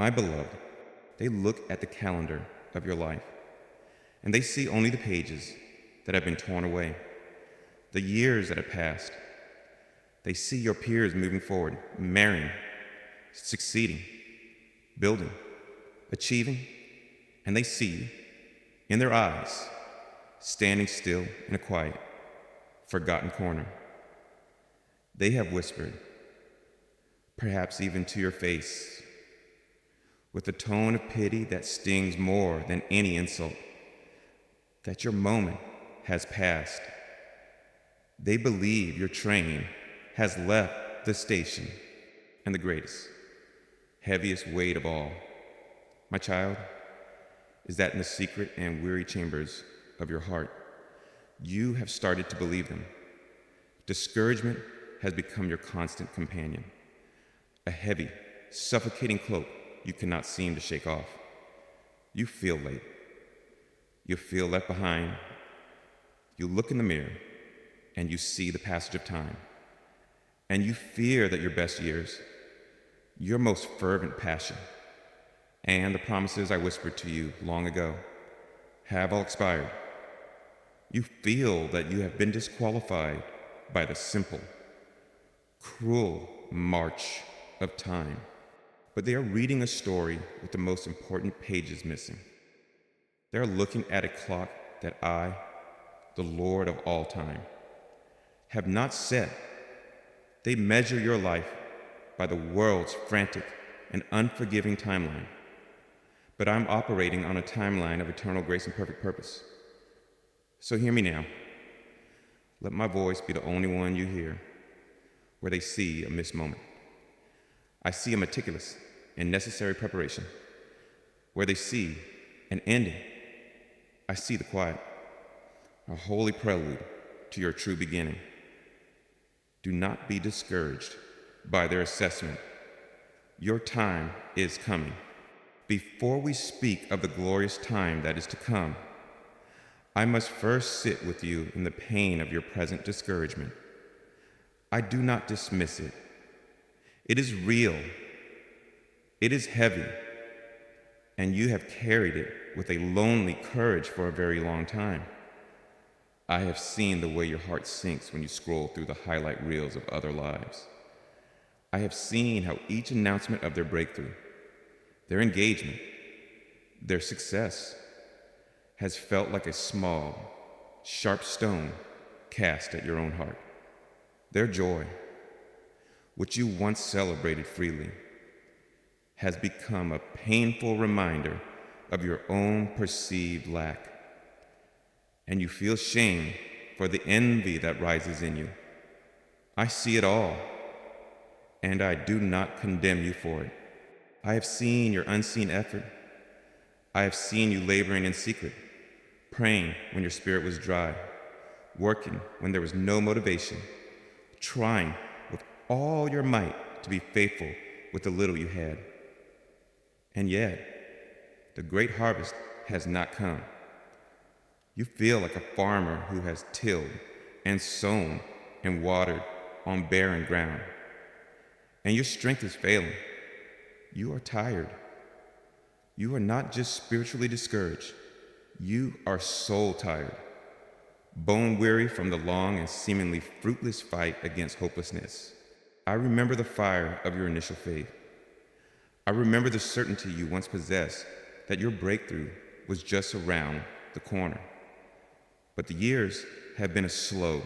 My beloved, they look at the calendar of your life, and they see only the pages that have been torn away, the years that have passed. They see your peers moving forward, marrying, succeeding, building, achieving, and they see you, in their eyes, standing still in a quiet, forgotten corner. They have whispered, perhaps even to your face, with a tone of pity that stings more than any insult, that your moment has passed. They believe your train has left the station, and the greatest, heaviest weight of all, my child, is that in the secret and weary chambers of your heart, you have started to believe them. Discouragement has become your constant companion, a heavy, suffocating cloak you cannot seem to shake off. You feel late. You feel left behind. You look in the mirror, and you see the passage of time. And you fear that your best years, your most fervent passion, and the promises I whispered to you long ago have all expired. You feel that you have been disqualified by the simple, cruel march of time. But they are reading a story with the most important pages missing. They are looking at a clock that I, the Lord of all time, have not set. They measure your life by the world's frantic and unforgiving timeline. But I'm operating on a timeline of eternal grace and perfect purpose. So hear me now. Let my voice be the only one you hear where they see a missed moment. I see a meticulous and necessary preparation. Where they see an ending, I see the quiet, a holy prelude to your true beginning. Do not be discouraged by their assessment. Your time is coming. Before we speak of the glorious time that is to come, I must first sit with you in the pain of your present discouragement. I do not dismiss it. It is real. It is heavy. And you have carried it with a lonely courage for a very long time. I have seen the way your heart sinks when you scroll through the highlight reels of other lives. I have seen how each announcement of their breakthrough, their engagement, their success has felt like a small, sharp stone cast at your own heart. Their joy, which you once celebrated freely, has become a painful reminder of your own perceived lack. And you feel shame for the envy that rises in you. I see it all, and I do not condemn you for it. I have seen your unseen effort. I have seen you laboring in secret, praying when your spirit was dry, working when there was no motivation, trying with all your might to be faithful with the little you had. And yet, the great harvest has not come. You feel like a farmer who has tilled and sown and watered on barren ground, and your strength is failing. You are tired. You are not just spiritually discouraged. You are soul tired, bone weary from the long and seemingly fruitless fight against hopelessness. I remember the fire of your initial faith. I remember the certainty you once possessed that your breakthrough was just around the corner. But the years have been a slow,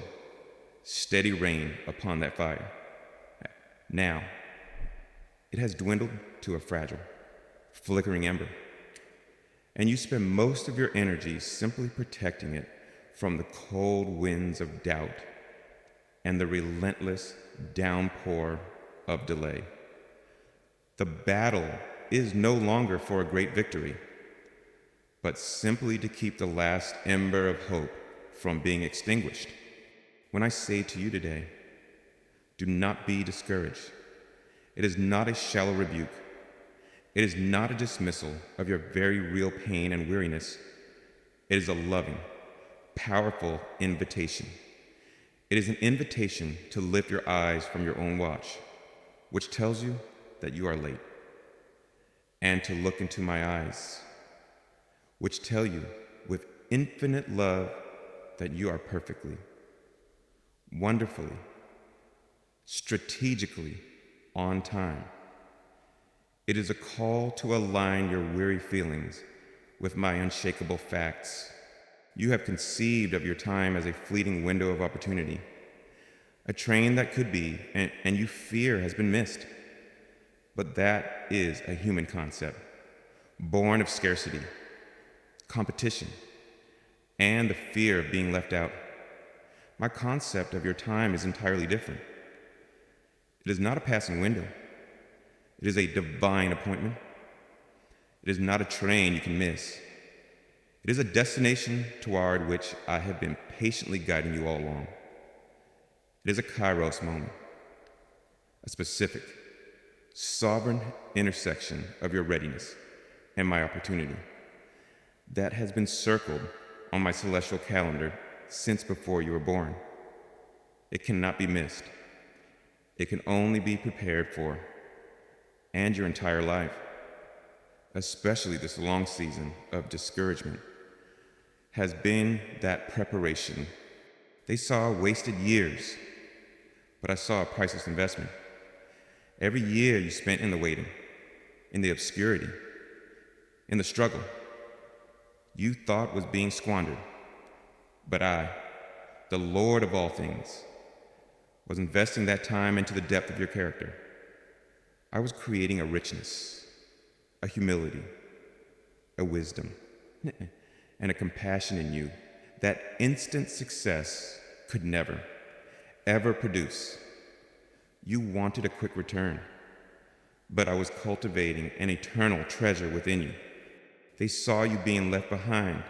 steady rain upon that fire. Now, it has dwindled to a fragile, flickering ember, and you spend most of your energy simply protecting it from the cold winds of doubt and the relentless downpour of delay. The battle is no longer for a great victory, but simply to keep the last ember of hope from being extinguished. When I say to you today, do not be discouraged. It is not a shallow rebuke. It is not a dismissal of your very real pain and weariness. It is a loving, powerful invitation. It is an invitation to lift your eyes from your own watch, which tells you that you are late. and to look into my eyes, which tell you with infinite love that you are perfectly, wonderfully, strategically on time. It is a call to align your weary feelings with my unshakable facts. You have conceived of your time as a fleeting window of opportunity, a train that could be, and you fear has been missed. But that is a human concept, born of scarcity, competition, and the fear of being left out. My concept of your time is entirely different. It is not a passing window. It is a divine appointment. It is not a train you can miss. It is a destination toward which I have been patiently guiding you all along. It is a kairos moment, a specific, sovereign intersection of your readiness and my opportunity that has been circled on my celestial calendar since before you were born. It cannot be missed. It can only be prepared for, and your entire life, especially this long season of discouragement, has been that preparation. They saw wasted years, but I saw a priceless investment. Every year you spent in the waiting, in the obscurity, in the struggle, you thought was being squandered. But I, the Lord of all things, was investing that time into the depth of your character. I was creating a richness, a humility, a wisdom, and a compassion in you that instant success could never, ever produce. You wanted a quick return, but I was cultivating an eternal treasure within you. They saw you being left behind,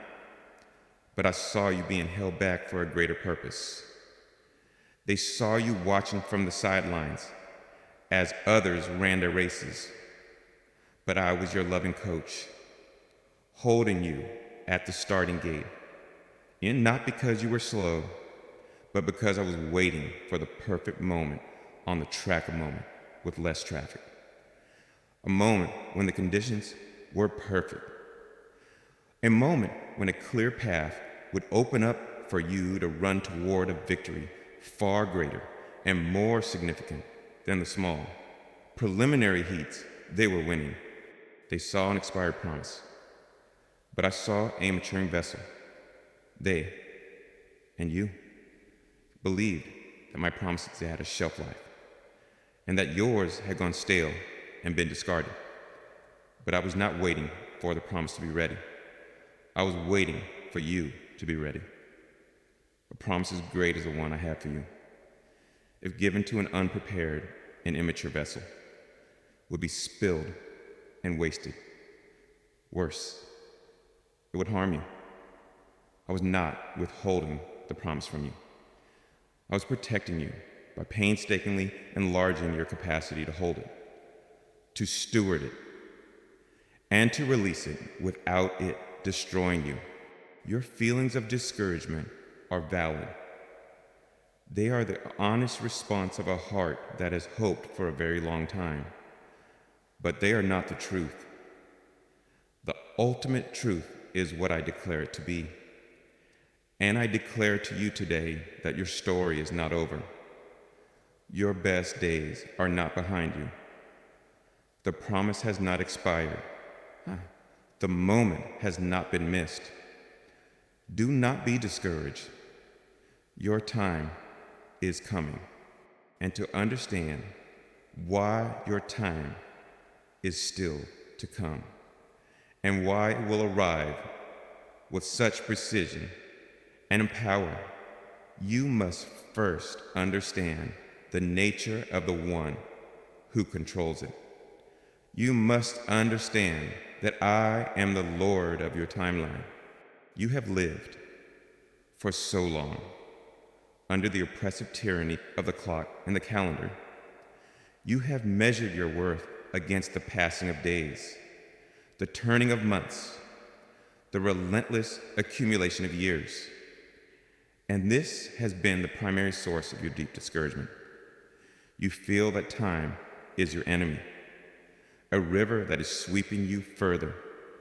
but I saw you being held back for a greater purpose. They saw you watching from the sidelines as others ran their races, but I was your loving coach, holding you at the starting gate, and not because you were slow, but because I was waiting for the perfect moment on the track of moment with less traffic. A moment when the conditions were perfect. A moment when a clear path would open up for you to run toward a victory far greater and more significant than the small preliminary heats they were winning. They saw an expired promise, but I saw a maturing vessel. They, and you, believed that my promises had a shelf life, and that yours had gone stale and been discarded. But I was not waiting for the promise to be ready. I was waiting for you to be ready. A promise as great as the one I have for you, if given to an unprepared and immature vessel, would be spilled and wasted. Worse, it would harm you. I was not withholding the promise from you. I was protecting you by painstakingly enlarging your capacity to hold it, to steward it, and to release it without it destroying you. Your feelings of discouragement are valid. They are the honest response of a heart that has hoped for a very long time. But they are not the truth. The ultimate truth is what I declare it to be. And I declare to you today that your story is not over. Your best days are not behind you. The promise has not expired. The moment has not been missed. Do not be discouraged. Your time is coming. And to understand why your time is still to come, and why it will arrive with such precision and power, you must first understand the nature of the one who controls it. You must understand that I am the Lord of your timeline. You have lived for so long under the oppressive tyranny of the clock and the calendar. You have measured your worth against the passing of days, the turning of months, the relentless accumulation of years. And this has been the primary source of your deep discouragement. You feel that time is your enemy, a river that is sweeping you further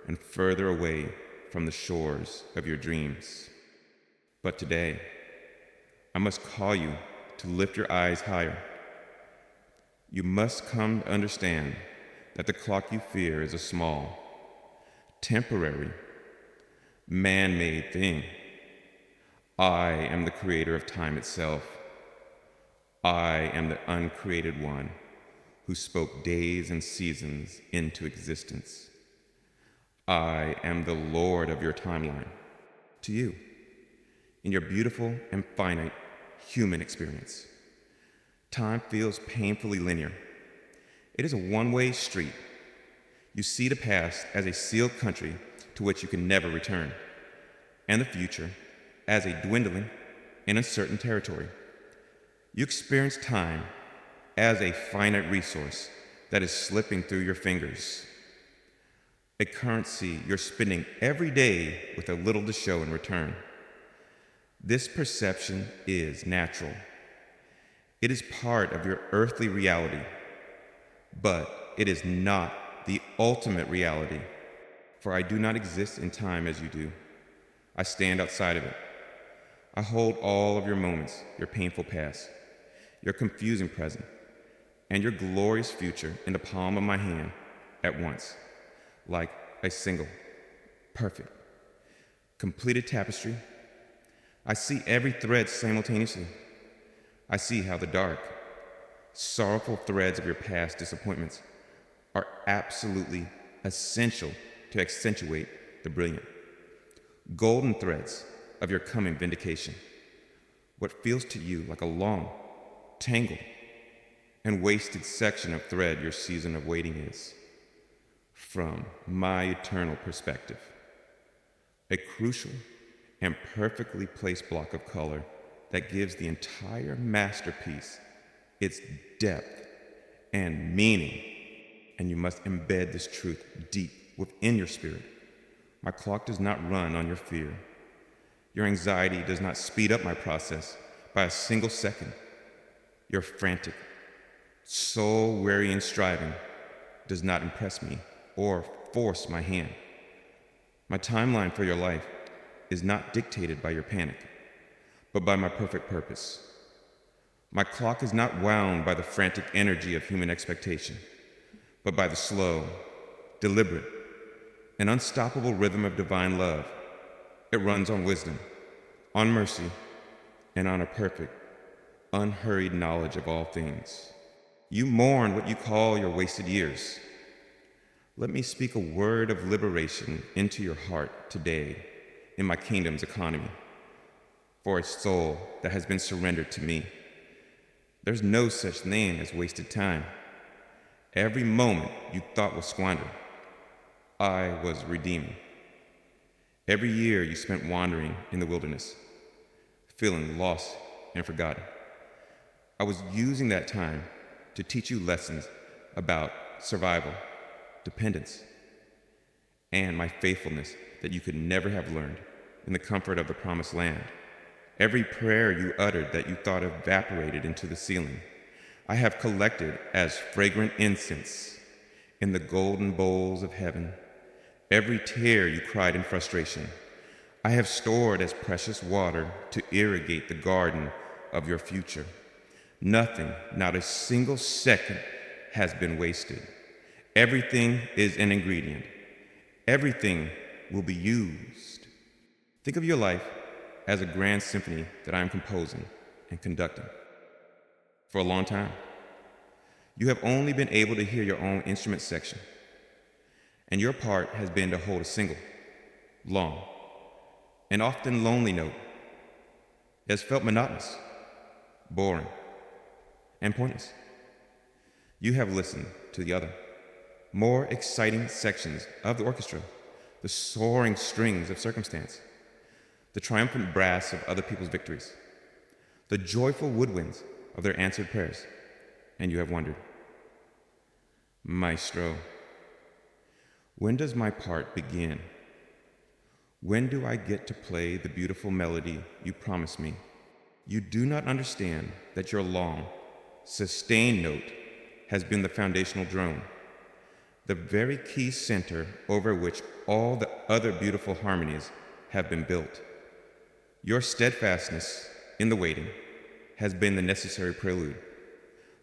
and further away from the shores of your dreams. But today, I must call you to lift your eyes higher. You must come to understand that the clock you fear is a small, temporary, man-made thing. I am the creator of time itself. I am the uncreated one who spoke days and seasons into existence. I am the Lord of your timeline. To you, in your beautiful and finite human experience, time feels painfully linear. It is a one-way street. You see the past as a sealed country to which you can never return, and the future as a dwindling and uncertain territory. You experience time as a finite resource that is slipping through your fingers, a currency you're spending every day with a little to show in return. This perception is natural. It is part of your earthly reality, but it is not the ultimate reality, for I do not exist in time as you do. I stand outside of it. I hold all of your moments, your painful past, your confusing present, and your glorious future in the palm of my hand at once, like a single, perfect, completed tapestry. I see every thread simultaneously. I see how the dark, sorrowful threads of your past disappointments are absolutely essential to accentuate the brilliant, golden threads of your coming vindication. What feels to you like a long, tangled, and wasted section of thread your season of waiting is, from my eternal perspective, a crucial and perfectly placed block of color that gives the entire masterpiece its depth and meaning. And you must embed this truth deep within your spirit. My clock does not run on your fear. Your anxiety does not speed up my process by a single second. Your frantic, soul-wearying striving does not impress me or force my hand. My timeline for your life is not dictated by your panic, but by my perfect purpose. My clock is not wound by the frantic energy of human expectation, but by the slow, deliberate, and unstoppable rhythm of divine love. It runs on wisdom, on mercy, and on a perfect, unhurried knowledge of all things. You mourn what you call your wasted years. Let me speak a word of liberation into your heart today in my kingdom's economy, for a soul that has been surrendered to me. There's no such thing as wasted time. Every moment you thought was squandered, I was redeeming. Every year you spent wandering in the wilderness, feeling lost and forgotten, I was using that time to teach you lessons about survival, dependence, and my faithfulness that you could never have learned in the comfort of the promised land. Every prayer you uttered that you thought evaporated into the ceiling, I have collected as fragrant incense in the golden bowls of heaven. Every tear you cried in frustration, I have stored as precious water to irrigate the garden of your future. Nothing, not a single second, has been wasted. Everything is an ingredient. Everything will be used. Think of your life as a grand symphony that I am composing and conducting. For a long time, you have only been able to hear your own instrument section, and your part has been to hold a single, long, and often lonely note. It has felt monotonous, boring, and pointless. You have listened to the other, more exciting sections of the orchestra, the soaring strings of circumstance, the triumphant brass of other people's victories, the joyful woodwinds of their answered prayers, and you have wondered, Maestro, when does my part begin? When do I get to play the beautiful melody you promised me? You do not understand that your long, sustained note has been the foundational drone. the very key center over which all the other beautiful harmonies have been built. Your steadfastness in the waiting has been the necessary prelude,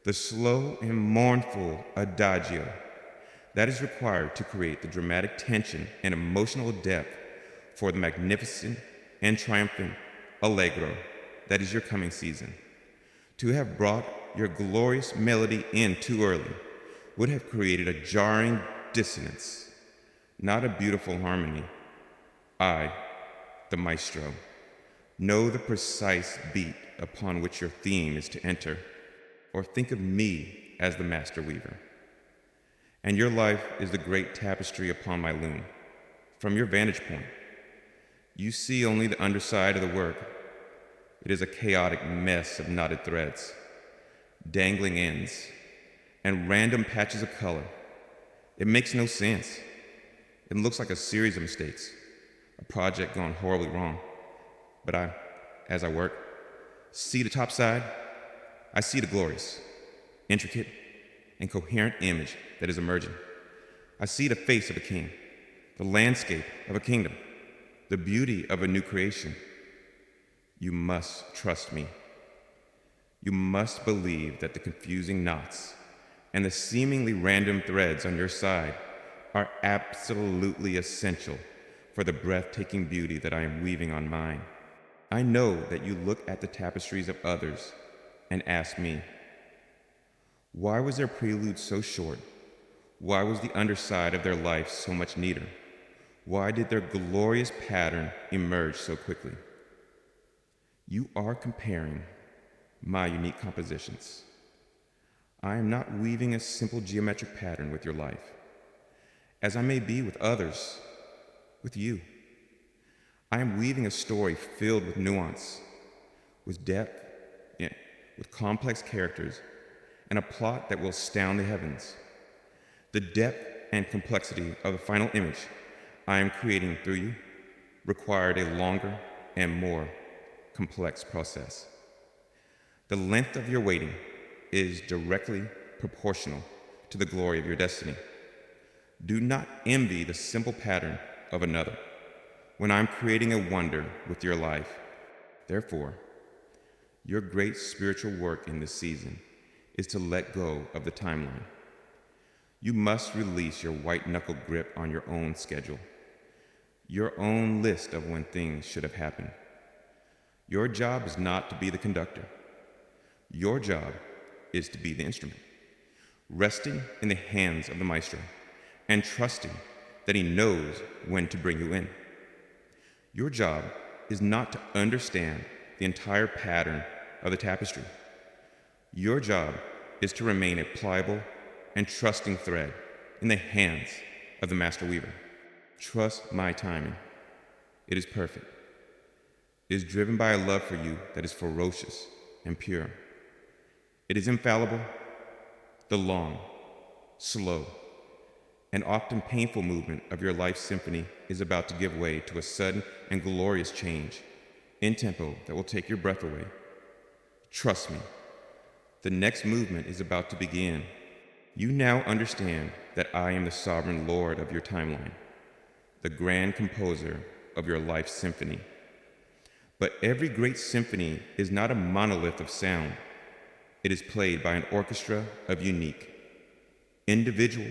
the slow and mournful adagio that is required to create the dramatic tension and emotional depth for the magnificent and triumphant allegro that is your coming season. To have brought your glorious melody in too early would have created a jarring dissonance, not a beautiful harmony. I, the maestro, know the precise beat upon which your theme is to enter, or think of me as the master weaver. And your life is the great tapestry upon my loom. From your vantage point, you see only the underside of the work. It is a chaotic mess of knotted threads, dangling ends, and random patches of color. It makes no sense. It looks like a series of mistakes, a project gone horribly wrong. But as I work, see the top side, I see the glorious, intricate, and coherent image that is emerging. I see the face of a king, the landscape of a kingdom, the beauty of a new creation. You must trust me. You must believe that the confusing knots and the seemingly random threads on your side are absolutely essential for the breathtaking beauty that I am weaving on mine. I know that you look at the tapestries of others and ask me, why was their prelude so short? Why was the underside of their life so much neater? Why did their glorious pattern emerge so quickly? You are comparing my unique compositions. I am not weaving a simple geometric pattern with your life, as I may be with others, with you. I am weaving a story filled with nuance, with depth, with complex characters, and a plot that will astound the heavens. The depth and complexity of the final image I am creating through you required a longer and more complex process. The length of your waiting is directly proportional to the glory of your destiny. Do not envy the simple pattern of another when I'm creating a wonder with your life. Therefore, your great spiritual work in this season is to let go of the timeline. You must release your white-knuckle grip on your own schedule, your own list of when things should have happened. Your job is not to be the conductor. Your job is to be the instrument, resting in the hands of the maestro and trusting that he knows when to bring you in. Your job is not to understand the entire pattern of the tapestry. Your job is to remain a pliable and trusting thread in the hands of the master weaver. Trust my timing. It is perfect. It is driven by a love for you that is ferocious and pure. It is infallible. The long, slow, and often painful movement of your life symphony is about to give way to a sudden and glorious change in tempo that will take your breath away. Trust me, the next movement is about to begin. You now understand that I am the sovereign lord of your timeline, the grand composer of your life symphony. But every great symphony is not a monolith of sound. It is played by an orchestra of unique, individual,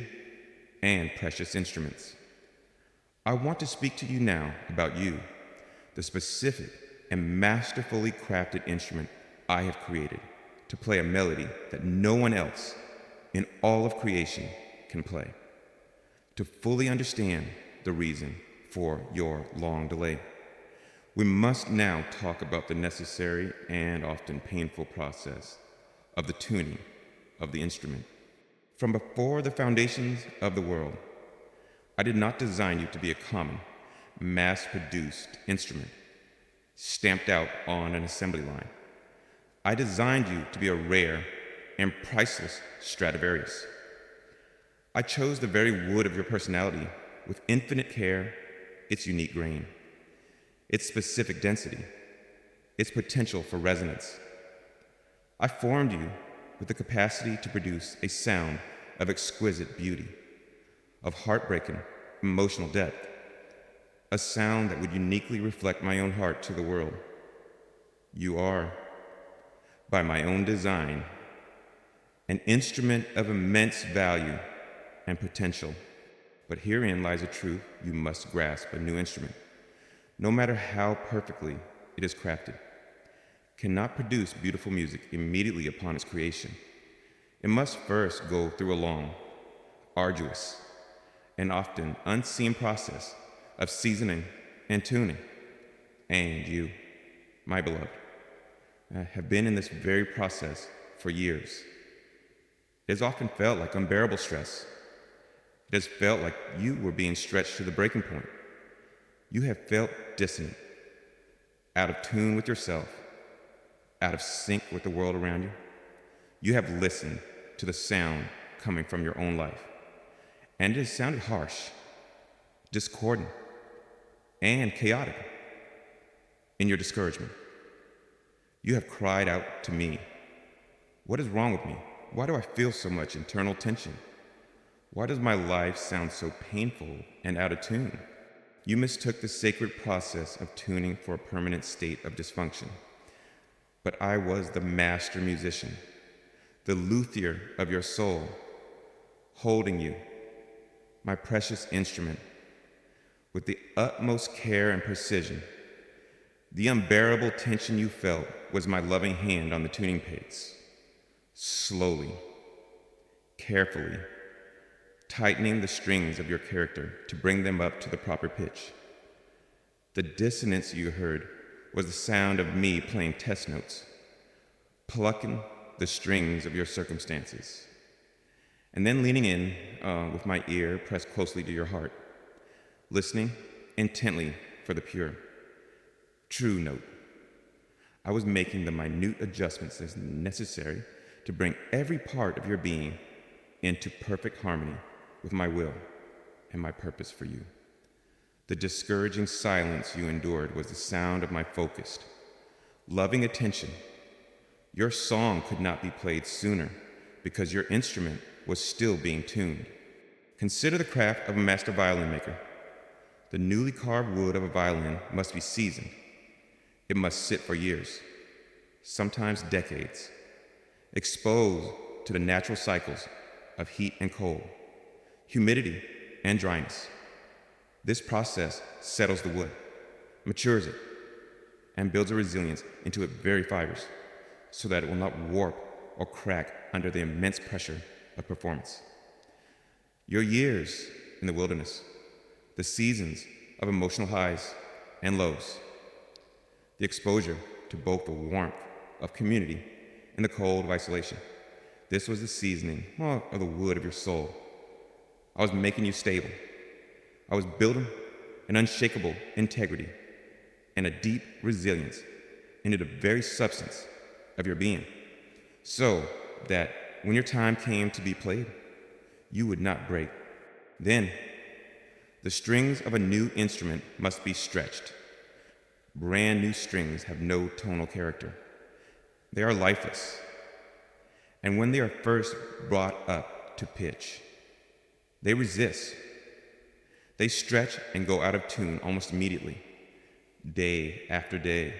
and precious instruments. I want to speak to you now about you, the specific and masterfully crafted instrument I have created to play a melody that no one else in all of creation can play. To fully understand the reason for your long delay, we must now talk about the necessary and often painful process of the tuning of the instrument. From before the foundations of the world, I did not design you to be a common, mass-produced instrument, stamped out on an assembly line. I designed you to be a rare and priceless Stradivarius. I chose the very wood of your personality with infinite care, its unique grain, its specific density, its potential for resonance. I formed you with the capacity to produce a sound of exquisite beauty, of heartbreaking, emotional depth, a sound that would uniquely reflect my own heart to the world. You are, by my own design, an instrument of immense value and potential. But herein lies a truth you must grasp: a new instrument, no matter how perfectly it is crafted, cannot produce beautiful music immediately upon its creation. It must first go through a long, arduous, and often unseen process of seasoning and tuning. And you, my beloved, have been in this very process for years. It has often felt like unbearable stress. It has felt like you were being stretched to the breaking point. You have felt dissonant, out of tune with yourself, out of sync with the world around you. You have listened to the sound coming from your own life, and it has sounded harsh, discordant, and chaotic. In your discouragement, you have cried out to me, "What is wrong with me? Why do I feel so much internal tension? Why does my life sound so painful and out of tune?" You mistook the sacred process of tuning for a permanent state of dysfunction. But I was the master musician, the luthier of your soul, holding you, my precious instrument, with the utmost care and precision. The unbearable tension you felt was my loving hand on the tuning pegs, slowly, carefully, tightening the strings of your character to bring them up to the proper pitch. The dissonance you heard was the sound of me playing test notes, plucking the strings of your circumstances, and then leaning in with my ear pressed closely to your heart, listening intently for the pure, true note. I was making the minute adjustments as necessary to bring every part of your being into perfect harmony with my will and my purpose for you. The discouraging silence you endured was the sound of my focused, loving attention. Your song could not be played sooner because your instrument was still being tuned. Consider the craft of a master violin maker. The newly carved wood of a violin must be seasoned. It must sit for years, sometimes decades, exposed to the natural cycles of heat and cold, humidity and dryness. This process settles the wood, matures it, and builds a resilience into its very fibers so that it will not warp or crack under the immense pressure of performance. Your years in the wilderness, the seasons of emotional highs and lows, the exposure to both the warmth of community and the cold of isolation. This was the seasoning of the wood of your soul. I was making you stable. I was building an unshakable integrity and a deep resilience into the very substance of your being, so that when your time came to be played, you would not break. Then, the strings of a new instrument must be stretched. Brand new strings have no tonal character. They are lifeless. And when they are first brought up to pitch, they resist. They stretch and go out of tune almost immediately, day after day.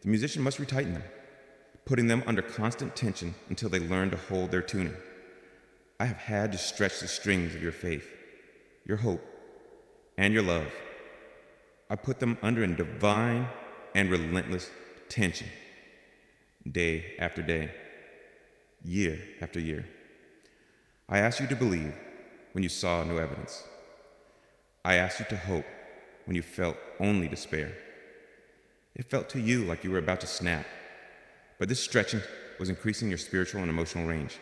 The musician must retighten them, putting them under constant tension until they learn to hold their tuning. I have had to stretch the strings of your faith, your hope, and your love. I put them under a divine and relentless tension, day after day, year after year. I asked you to believe when you saw no evidence. I asked you to hope when you felt only despair. It felt to you like you were about to snap, but this stretching was increasing your spiritual and emotional range.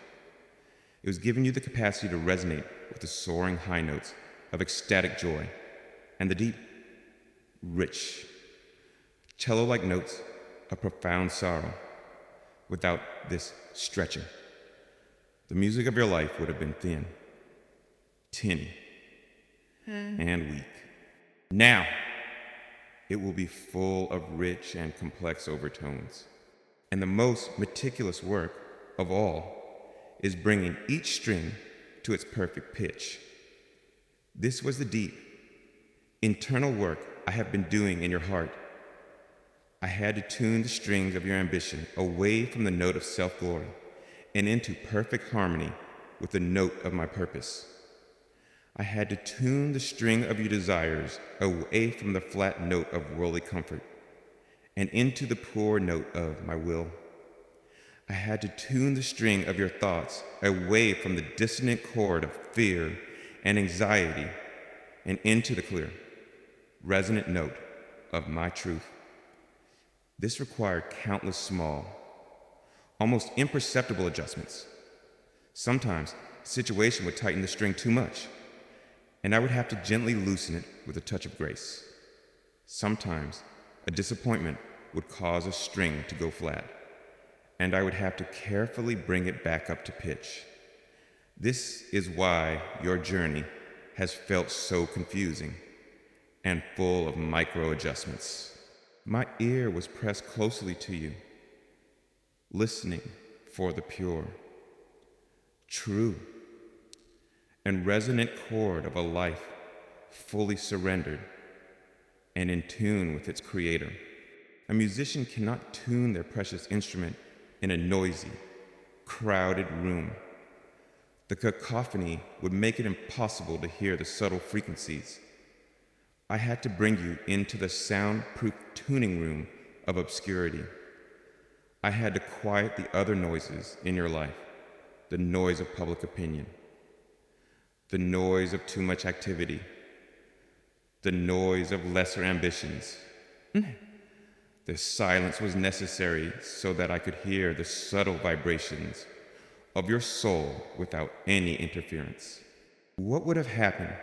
It was giving you the capacity to resonate with the soaring high notes of ecstatic joy and the deep, rich, cello-like notes of profound sorrow. Without this stretching, the music of your life would have been thin, tinny, and weak. Now, it will be full of rich and complex overtones. And the most meticulous work of all is bringing each string to its perfect pitch. This was the deep, internal work I have been doing in your heart. I had to tune the strings of your ambition away from the note of self-glory and into perfect harmony with the note of my purpose. I had to tune the string of your desires away from the flat note of worldly comfort and into the poor note of my will. I had to tune the string of your thoughts away from the dissonant chord of fear and anxiety and into the clear, resonant note of my truth. This required countless small, almost imperceptible adjustments. Sometimes a situation would tighten the string too much, and I would have to gently loosen it with a touch of grace. Sometimes a disappointment would cause a string to go flat, and I would have to carefully bring it back up to pitch. This is why your journey has felt so confusing and full of micro adjustments. My ear was pressed closely to you, listening for the pure, true, and resonant chord of a life fully surrendered and in tune with its creator. A musician cannot tune their precious instrument in a noisy, crowded room. The cacophony would make it impossible to hear the subtle frequencies. I had to bring you into the soundproof tuning room of obscurity. I had to quiet the other noises in your life, the noise of public opinion, the noise of too much activity, the noise of lesser ambitions. The silence was necessary so that I could hear the subtle vibrations of your soul without any interference. What would have happened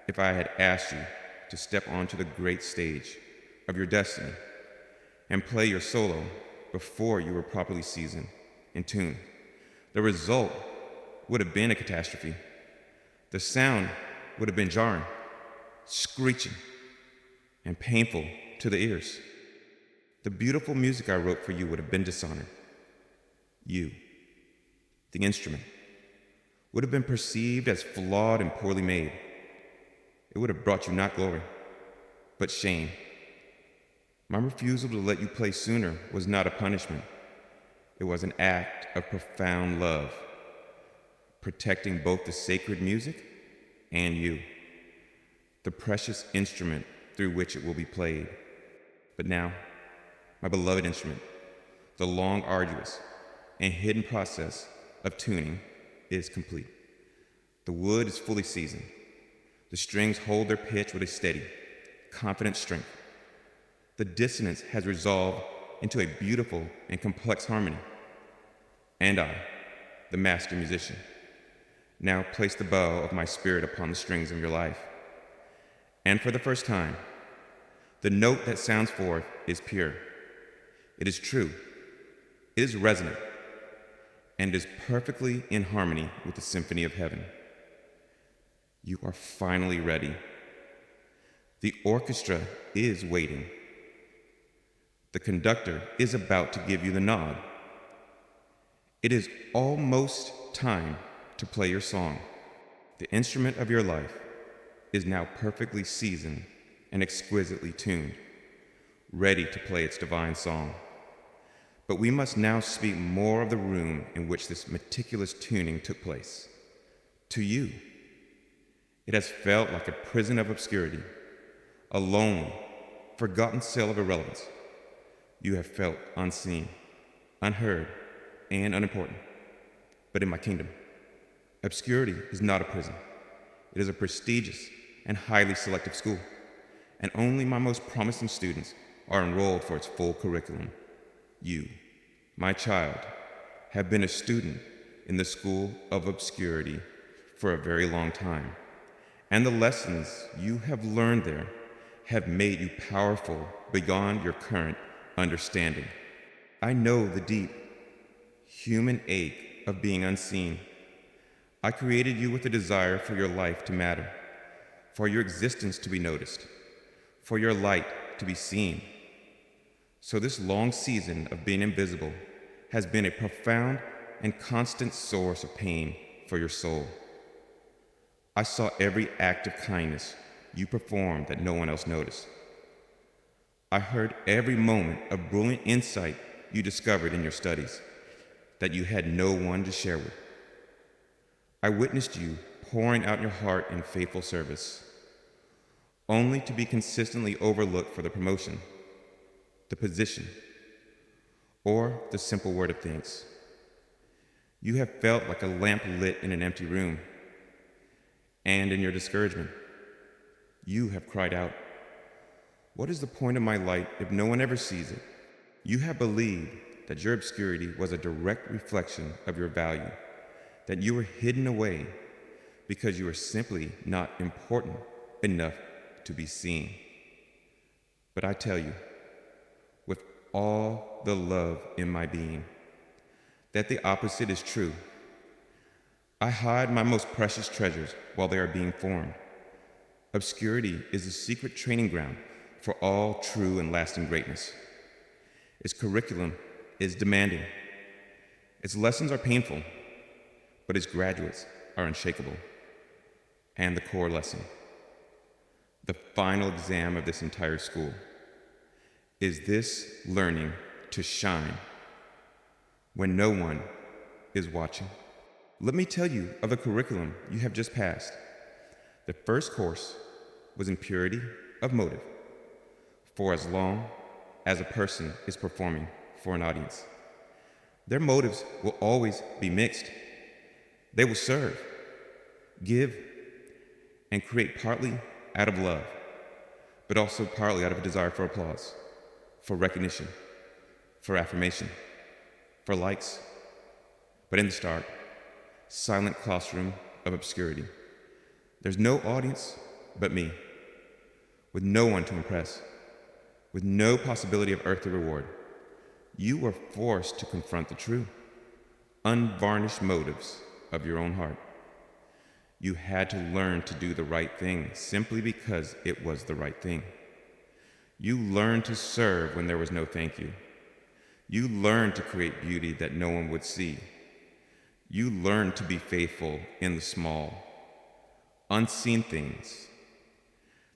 if I had asked you to step onto the great stage of your destiny and play your solo before you were properly seasoned and tuned? The result would have been a catastrophe. The sound would have been jarring, screeching, and painful to the ears. The beautiful music I wrote for you would have been dishonored. You, the instrument, would have been perceived as flawed and poorly made. It would have brought you not glory, but shame. My refusal to let you play sooner was not a punishment. It was an act of profound love, protecting both the sacred music and you, the precious instrument through which it will be played. But now, my beloved instrument, the long, arduous, and hidden process of tuning is complete. The wood is fully seasoned. The strings hold their pitch with a steady, confident strength. The dissonance has resolved into a beautiful and complex harmony. And I, the master musician, now place the bow of my spirit upon the strings of your life. And for the first time, the note that sounds forth is pure. It is true. It is resonant. And is perfectly in harmony with the symphony of heaven. You are finally ready. The orchestra is waiting. The conductor is about to give you the nod. It is almost time to play your song. The instrument of your life is now perfectly seasoned and exquisitely tuned, ready to play its divine song. But we must now speak more of the room in which this meticulous tuning took place. To you, it has felt like a prison of obscurity, a lonely, forgotten cell of irrelevance. You have felt unseen, unheard, and unimportant. But in my kingdom, obscurity is not a prison. It is a prestigious and highly selective school, and only my most promising students are enrolled for its full curriculum. You, my child, have been a student in the school of obscurity for a very long time, and the lessons you have learned there have made you powerful beyond your current understanding. I know the deep, human ache of being unseen. I created you with a desire for your life to matter, for your existence to be noticed, for your light to be seen. So this long season of being invisible has been a profound and constant source of pain for your soul. I saw every act of kindness you performed that no one else noticed. I heard every moment of brilliant insight you discovered in your studies that you had no one to share with. I witnessed you pouring out your heart in faithful service, only to be consistently overlooked for the promotion, the position, or the simple word of thanks. You have felt like a lamp lit in an empty room, and in your discouragement, you have cried out, "What is the point of my light if no one ever sees it?" You have believed that your obscurity was a direct reflection of your value, that you were hidden away because you were simply not important enough to be seen. But I tell you, with all the love in my being, that the opposite is true. I hide my most precious treasures while they are being formed. Obscurity is a secret training ground for all true and lasting greatness. Its curriculum is demanding. Its lessons are painful, but its graduates are unshakable. And the core lesson, the final exam of this entire school, is this learning to shine when no one is watching. Let me tell you of the curriculum you have just passed. The first course was in purity of motive, for as long as a person is performing for an audience. Their motives will always be mixed. They will serve, give, and create partly out of love, but also partly out of a desire for applause, for recognition, for affirmation, for likes. But in the stark, silent classroom of obscurity, there's no audience but me, with no one to impress, with no possibility of earthly reward. You were forced to confront the true, unvarnished motives of your own heart. You had to learn to do the right thing simply because it was the right thing. You learned to serve when there was no thank you. You learned to create beauty that no one would see. You learned to be faithful in the small, unseen things.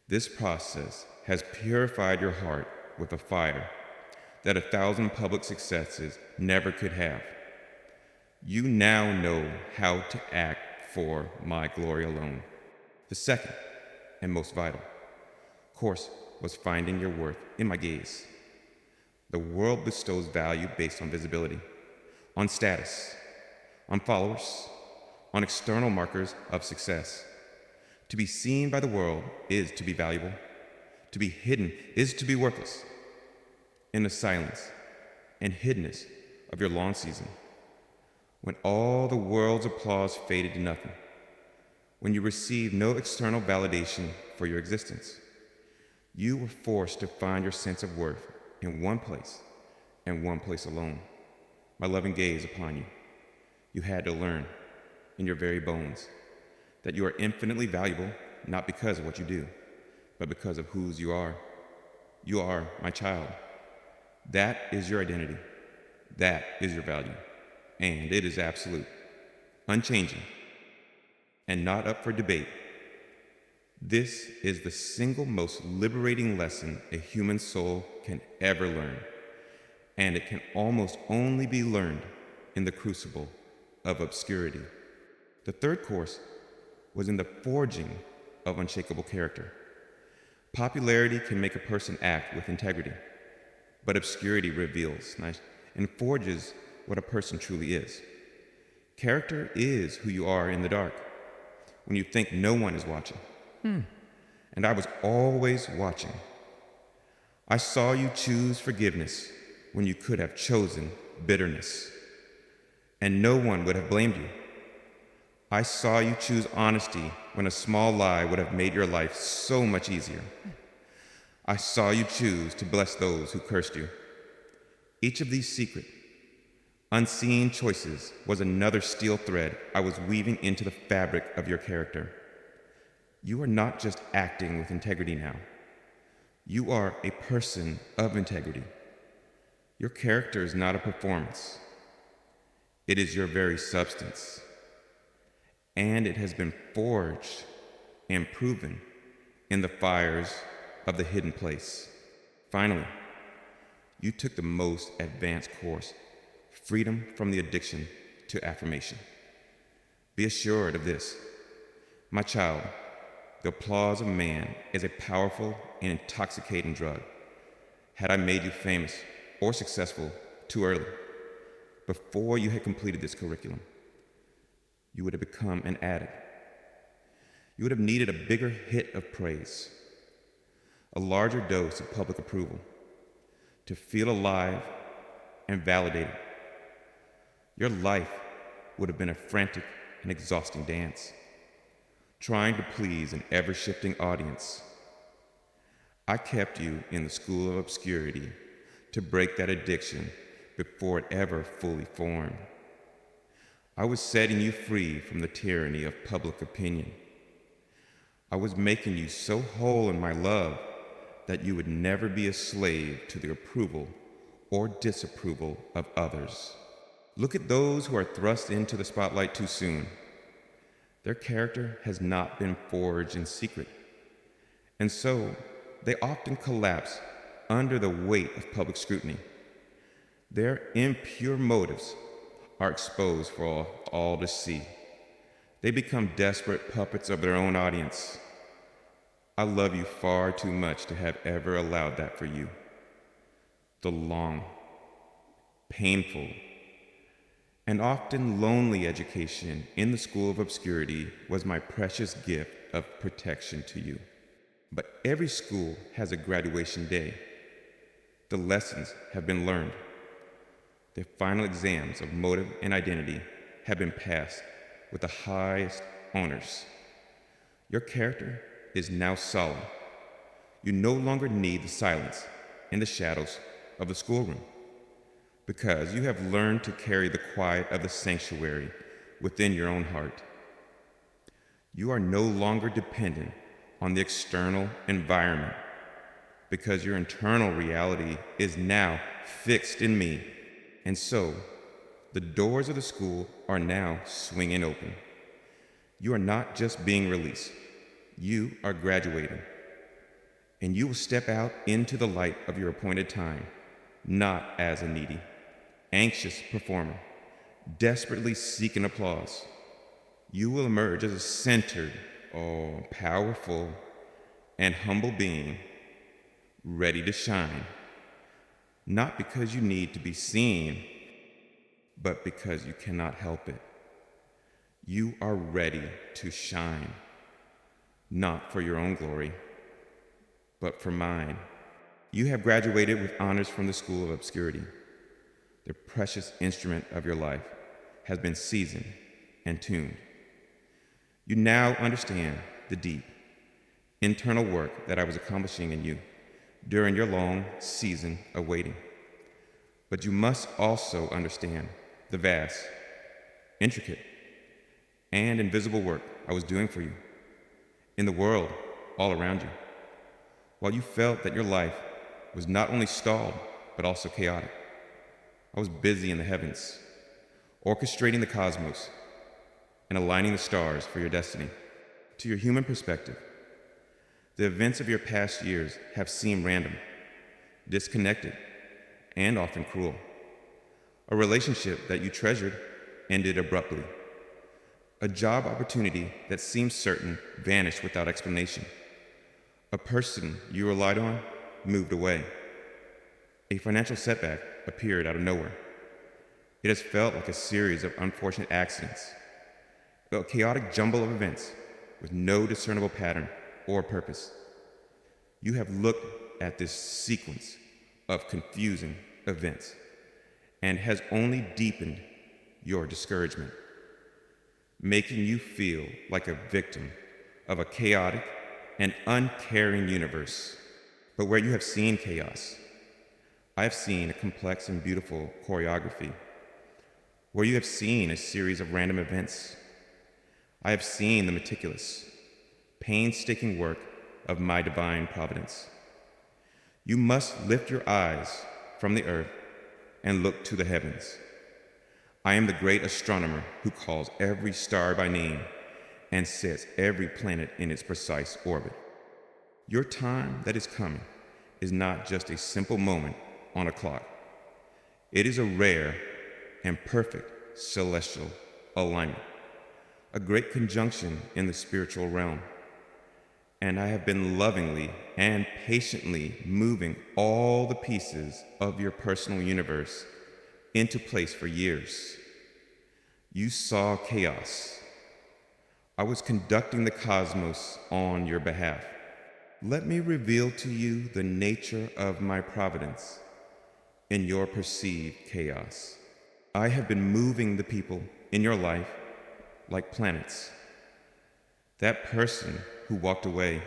This process has purified your heart with a fire that 1,000 public successes never could have. You now know how to act for my glory alone. The second and most vital course was finding your worth in my gaze. The world bestows value based on visibility, on status, on followers, on external markers of success. To be seen by the world is to be valuable. To be hidden is to be worthless. In the silence and hiddenness of your long season, when all the world's applause faded to nothing, when you received no external validation for your existence, you were forced to find your sense of worth in one place and one place alone, my loving gaze upon you. You had to learn in your very bones that you are infinitely valuable, not because of what you do, but because of whose you are. You are my child. That is your identity. That is your value. And it is absolute, unchanging, and not up for debate. This is the single most liberating lesson a human soul can ever learn, and it can almost only be learned in the crucible of obscurity. The third course was in the forging of unshakable character. Popularity can make a person act with integrity, but obscurity reveals and forges what a person truly is. Character is who you are in the dark, when you think no one is watching. And I was always watching. I saw you choose forgiveness when you could have chosen bitterness, and no one would have blamed you. I saw you choose honesty when a small lie would have made your life so much easier. I saw you choose to bless those who cursed you. Each of these secret, unseen choices was another steel thread I was weaving into the fabric of your character. You are not just acting with integrity now. You are a person of integrity. Your character is not a performance. It is your very substance. And it has been forged and proven in the fires of the hidden place. Finally, you took the most advanced course, freedom from the addiction to affirmation. Be assured of this, my child, the applause of man is a powerful and intoxicating drug. Had I made you famous or successful too early, before you had completed this curriculum, you would have become an addict. You would have needed a bigger hit of praise, a larger dose of public approval to feel alive and validated. Your life would have been a frantic and exhausting dance, trying to please an ever-shifting audience. I kept you in the school of obscurity to break that addiction before it ever fully formed. I was setting you free from the tyranny of public opinion. I was making you so whole in my love that you would never be a slave to the approval or disapproval of others. Look at those who are thrust into the spotlight too soon. Their character has not been forged in secret, and so they often collapse under the weight of public scrutiny. Their impure motives are exposed for all to see. They become desperate puppets of their own audience. I love you far too much to have ever allowed that for you. The long, painful, and often lonely education in the school of obscurity was my precious gift of protection to you. But every school has a graduation day. The lessons have been learned. The final exams of motive and identity have been passed with the highest honors. Your character is now solid. You no longer need the silence and the shadows of the schoolroom, because you have learned to carry the quiet of the sanctuary within your own heart. You are no longer dependent on the external environment, because your internal reality is now fixed in me. And so, the doors of the school are now swinging open. You are not just being released, you are graduating. And you will step out into the light of your appointed time, not as a needy, anxious performer, desperately seeking applause. You will emerge as a centered, powerful, and humble being, ready to shine, not because you need to be seen, but because you cannot help it. You are ready to shine, not for your own glory, but for mine. You have graduated with honors from the school of obscurity. The precious instrument of your life has been seasoned and tuned. You now understand the deep, internal work that I was accomplishing in you during your long season of waiting. But you must also understand the vast, intricate, and invisible work I was doing for you in the world all around you. While you felt that your life was not only stalled, but also chaotic, I was busy in the heavens, orchestrating the cosmos and aligning the stars for your destiny. To your human perspective, the events of your past years have seemed random, disconnected, and often cruel. A relationship that you treasured ended abruptly. A job opportunity that seemed certain vanished without explanation. A person you relied on moved away. A financial setback appeared out of nowhere. It has felt like a series of unfortunate accidents, a chaotic jumble of events with no discernible pattern or purpose. You have looked at this sequence of confusing events and has only deepened your discouragement, making you feel like a victim of a chaotic and uncaring universe. But where you have seen chaos, I have seen a complex and beautiful choreography. Where you have seen a series of random events, I have seen the meticulous, painstaking work of my divine providence. You must lift your eyes from the earth and look to the heavens. I am the great astronomer who calls every star by name and sets every planet in its precise orbit. Your time that is coming is not just a simple moment on a clock. It is a rare and perfect celestial alignment, a great conjunction in the spiritual realm. And I have been lovingly and patiently moving all the pieces of your personal universe into place for years. You saw chaos. I was conducting the cosmos on your behalf. Let me reveal to you the nature of my providence in your perceived chaos. I have been moving the people in your life like planets. That person who walked away,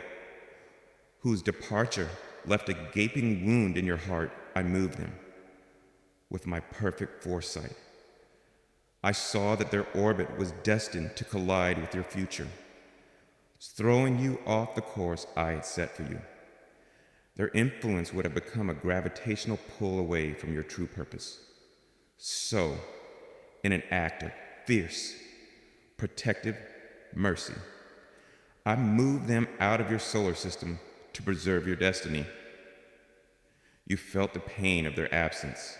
whose departure left a gaping wound in your heart, I moved them with my perfect foresight. I saw that their orbit was destined to collide with your future, throwing you off the course I had set for you. Their influence would have become a gravitational pull away from your true purpose. So, in an act of fierce, protective mercy, I moved them out of your solar system to preserve your destiny. You felt the pain of their absence,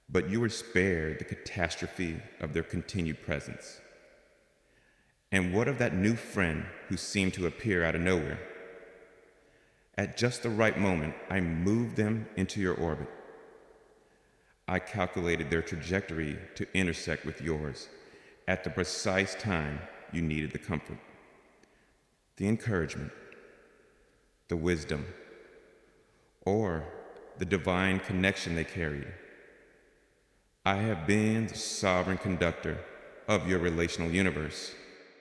but you were spared the catastrophe of their continued presence. And what of that new friend who seemed to appear out of nowhere? At just the right moment, I moved them into your orbit. I calculated their trajectory to intersect with yours at the precise time you needed the comfort, the encouragement, the wisdom, or the divine connection they carried. I have been the sovereign conductor of your relational universe.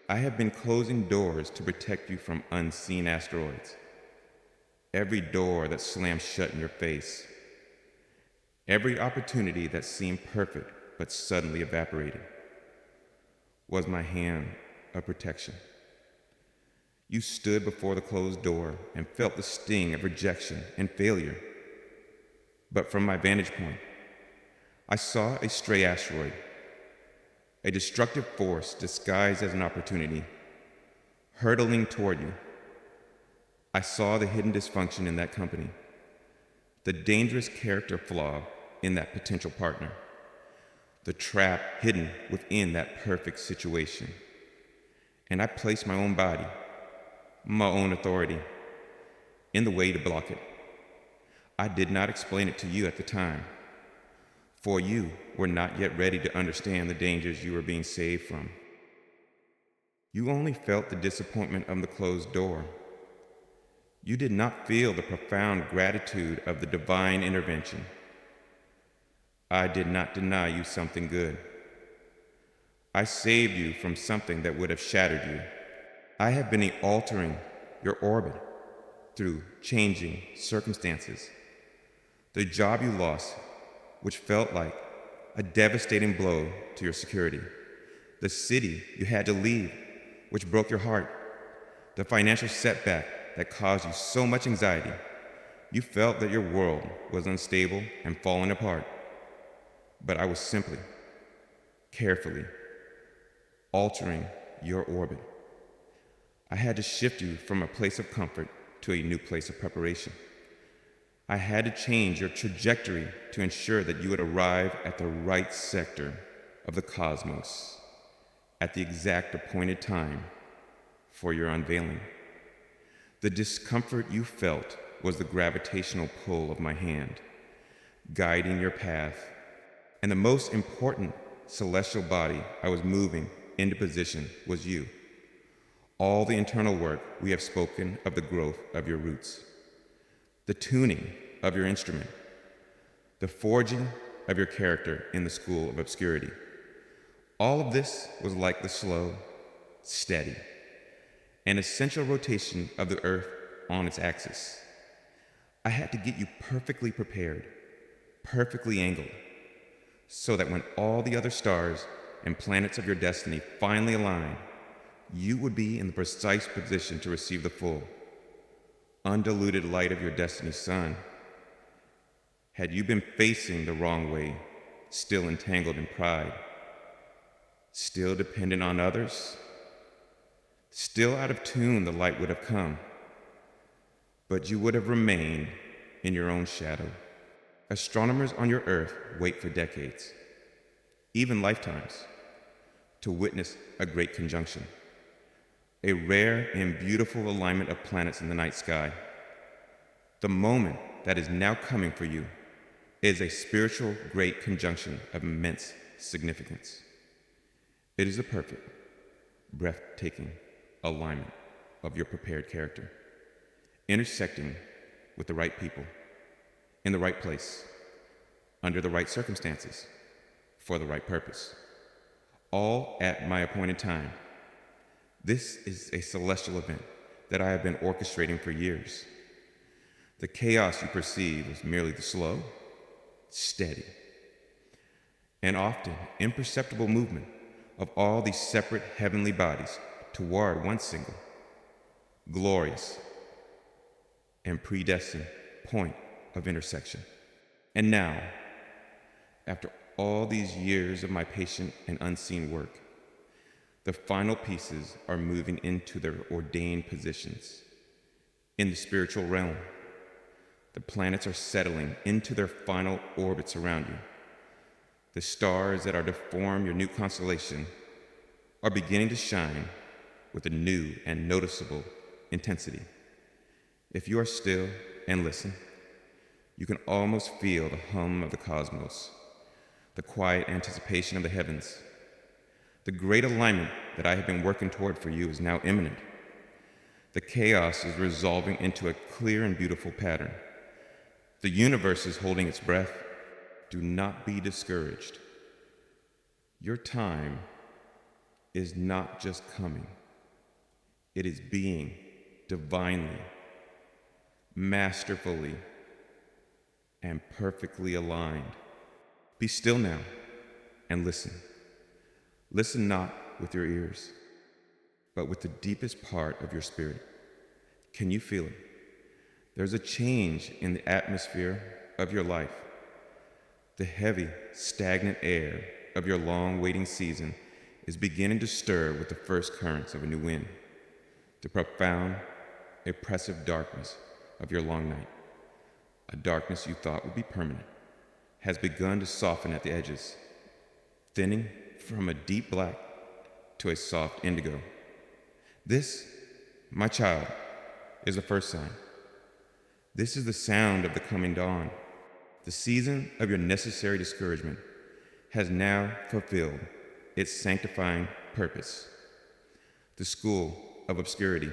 I have been closing doors to protect you from unseen asteroids. Every door that slammed shut in your face. Every opportunity that seemed perfect but suddenly evaporated was my hand of protection. You stood before the closed door and felt the sting of rejection and failure. But from my vantage point, I saw a stray asteroid, a destructive force disguised as an opportunity, hurtling toward you. I saw the hidden dysfunction in that company, the dangerous character flaw in that potential partner, the trap hidden within that perfect situation. And I placed my own body, my own authority, in the way to block it. I did not explain it to you at the time, for you were not yet ready to understand the dangers you were being saved from. You only felt the disappointment of the closed door. You did not feel the profound gratitude of the divine intervention. I did not deny you something good. I saved you from something that would have shattered you. I have been altering your orbit through changing circumstances. The job you lost, which felt like a devastating blow to your security. The city you had to leave, which broke your heart. The financial setback that caused you so much anxiety. You felt that your world was unstable and falling apart. But I was simply, carefully, altering your orbit. I had to shift you from a place of comfort to a new place of preparation. I had to change your trajectory to ensure that you would arrive at the right sector of the cosmos at the exact appointed time for your unveiling. The discomfort you felt was the gravitational pull of my hand, guiding your path, and the most important celestial body I was moving into position was you. All the internal work we have spoken of the growth of your roots, the tuning of your instrument, the forging of your character in the school of obscurity. All of this was like the slow, steady, and essential rotation of the earth on its axis. I had to get you perfectly prepared, perfectly angled, so that when all the other stars and planets of your destiny finally align, you would be in the precise position to receive the full, undiluted light of your destiny's sun. Had you been facing the wrong way, still entangled in pride, still dependent on others, Still out of tune, the light would have come, but you would have remained in your own shadow. Astronomers on your Earth wait for decades, even lifetimes, to witness a great conjunction, a rare and beautiful alignment of planets in the night sky. The moment that is now coming for you is a spiritual great conjunction of immense significance. It is a perfect, breathtaking alignment of your prepared character, intersecting with the right people, in the right place, under the right circumstances, for the right purpose, all at my appointed time. This is a celestial event that I have been orchestrating for years. The chaos you perceive is merely the slow, steady, and often imperceptible movement of all these separate heavenly bodies toward one single, glorious, and predestined point of intersection. And now, after all these years of my patient and unseen work, the final pieces are moving into their ordained positions. In the spiritual realm, the planets are settling into their final orbits around you. The stars that are to form your new constellation are beginning to shine with a new and noticeable intensity. If you are still and listen, you can almost feel the hum of the cosmos, the quiet anticipation of the heavens. The great alignment that I have been working toward for you is now imminent. The chaos is resolving into a clear and beautiful pattern. The universe is holding its breath. Do not be discouraged. Your time is not just coming. It is being divinely, masterfully, and perfectly aligned. Be still now and listen. Listen not with your ears, but with the deepest part of your spirit. Can you feel it? There's a change in the atmosphere of your life. The heavy, stagnant air of your long waiting season is beginning to stir with the first currents of a new wind. The profound, oppressive darkness of your long night, a darkness you thought would be permanent, has begun to soften at the edges, thinning from a deep black to a soft indigo. This, my child, is the first sign. This is the sound of the coming dawn. The season of your necessary discouragement has now fulfilled its sanctifying purpose. The school of obscurity,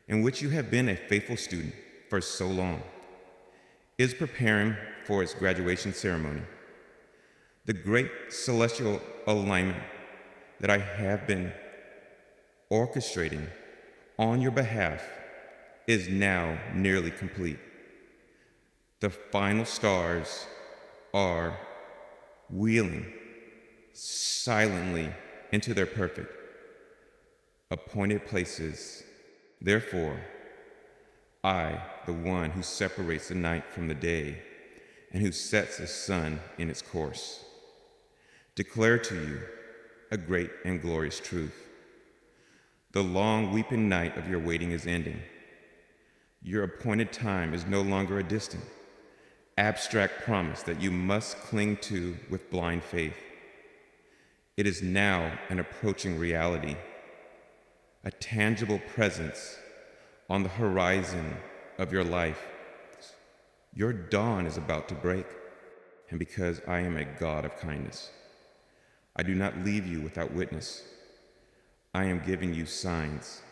in which you have been a faithful student for so long, is preparing for its graduation ceremony. The great celestial alignment that I have been orchestrating on your behalf is now nearly complete. The final stars are wheeling silently into their perfect, appointed places. Therefore, I, the one who separates the night from the day and who sets the sun in its course, declare to you a great and glorious truth. The long weeping night of your waiting is ending. Your appointed time is no longer a distant, abstract promise that you must cling to with blind faith. It is now an approaching reality, a tangible presence on the horizon of your life. Your dawn is about to break, and because I am a God of kindness, I do not leave you without witness. I am giving you signs,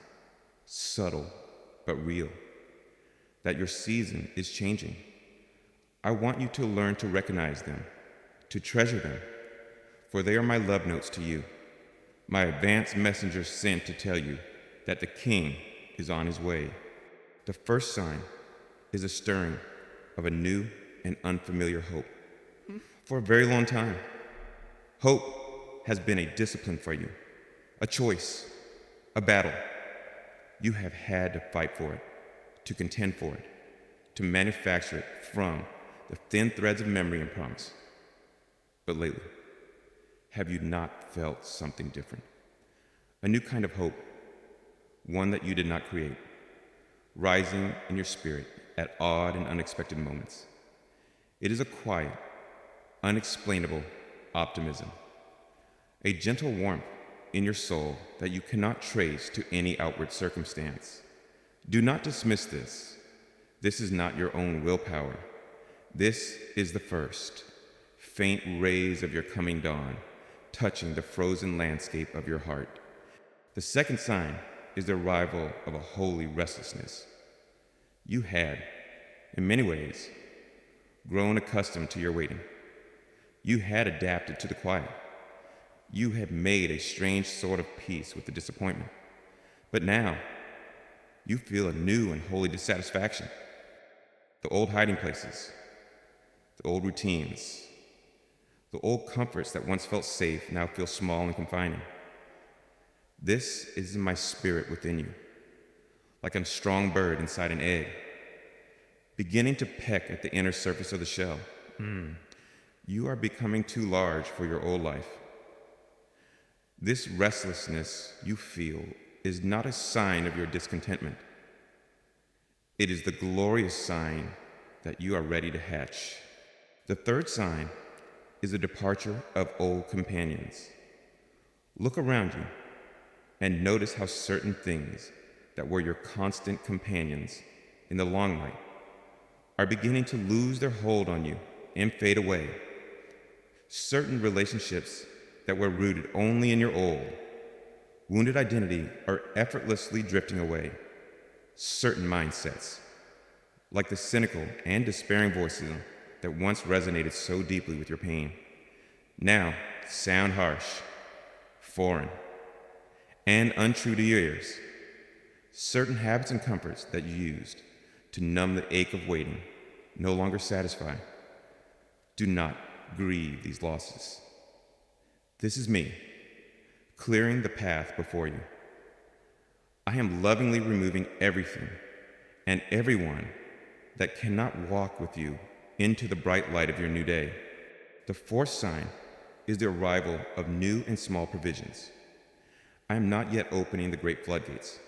subtle but real, that your season is changing. I want you to learn to recognize them, to treasure them, for they are my love notes to you, my advance messenger sent to tell you that the King is on his way. The first sign is a stirring of a new and unfamiliar hope. For a very long time, hope has been a discipline for you, a choice, a battle. You have had to fight for it, to contend for it, to manufacture it from the thin threads of memory and promise. But lately, have you not felt something different? A new kind of hope, one that you did not create, rising in your spirit at odd and unexpected moments. It is a quiet, unexplainable optimism, a gentle warmth in your soul that you cannot trace to any outward circumstance. Do not dismiss this. This is not your own willpower. This is the first, faint rays of your coming dawn, touching the frozen landscape of your heart. The second sign is the arrival of a holy restlessness. You had, in many ways, grown accustomed to your waiting. You had adapted to the quiet. You had made a strange sort of peace with the disappointment. But now, you feel a new and holy dissatisfaction. The old hiding places, the old routines, the old comforts that once felt safe now feel small and confining. This is my spirit within you, like a strong bird inside an egg, beginning to peck at the inner surface of the shell. You are becoming too large for your old life. This restlessness you feel is not a sign of your discontentment. It is the glorious sign that you are ready to hatch. The third sign is the departure of old companions. Look around you and notice how certain things that were your constant companions in the long night are beginning to lose their hold on you and fade away. Certain relationships that were rooted only in your old, wounded identity are effortlessly drifting away. Certain mindsets, like the cynical and despairing voices that once resonated so deeply with your pain, now sound harsh, foreign, and untrue to your ears. Certain habits and comforts that you used to numb the ache of waiting no longer satisfy. Do not grieve these losses. This is me, clearing the path before you. I am lovingly removing everything and everyone that cannot walk with you into the bright light of your new day. The fourth sign is the arrival of new and small provisions. I am not yet opening the great floodgates,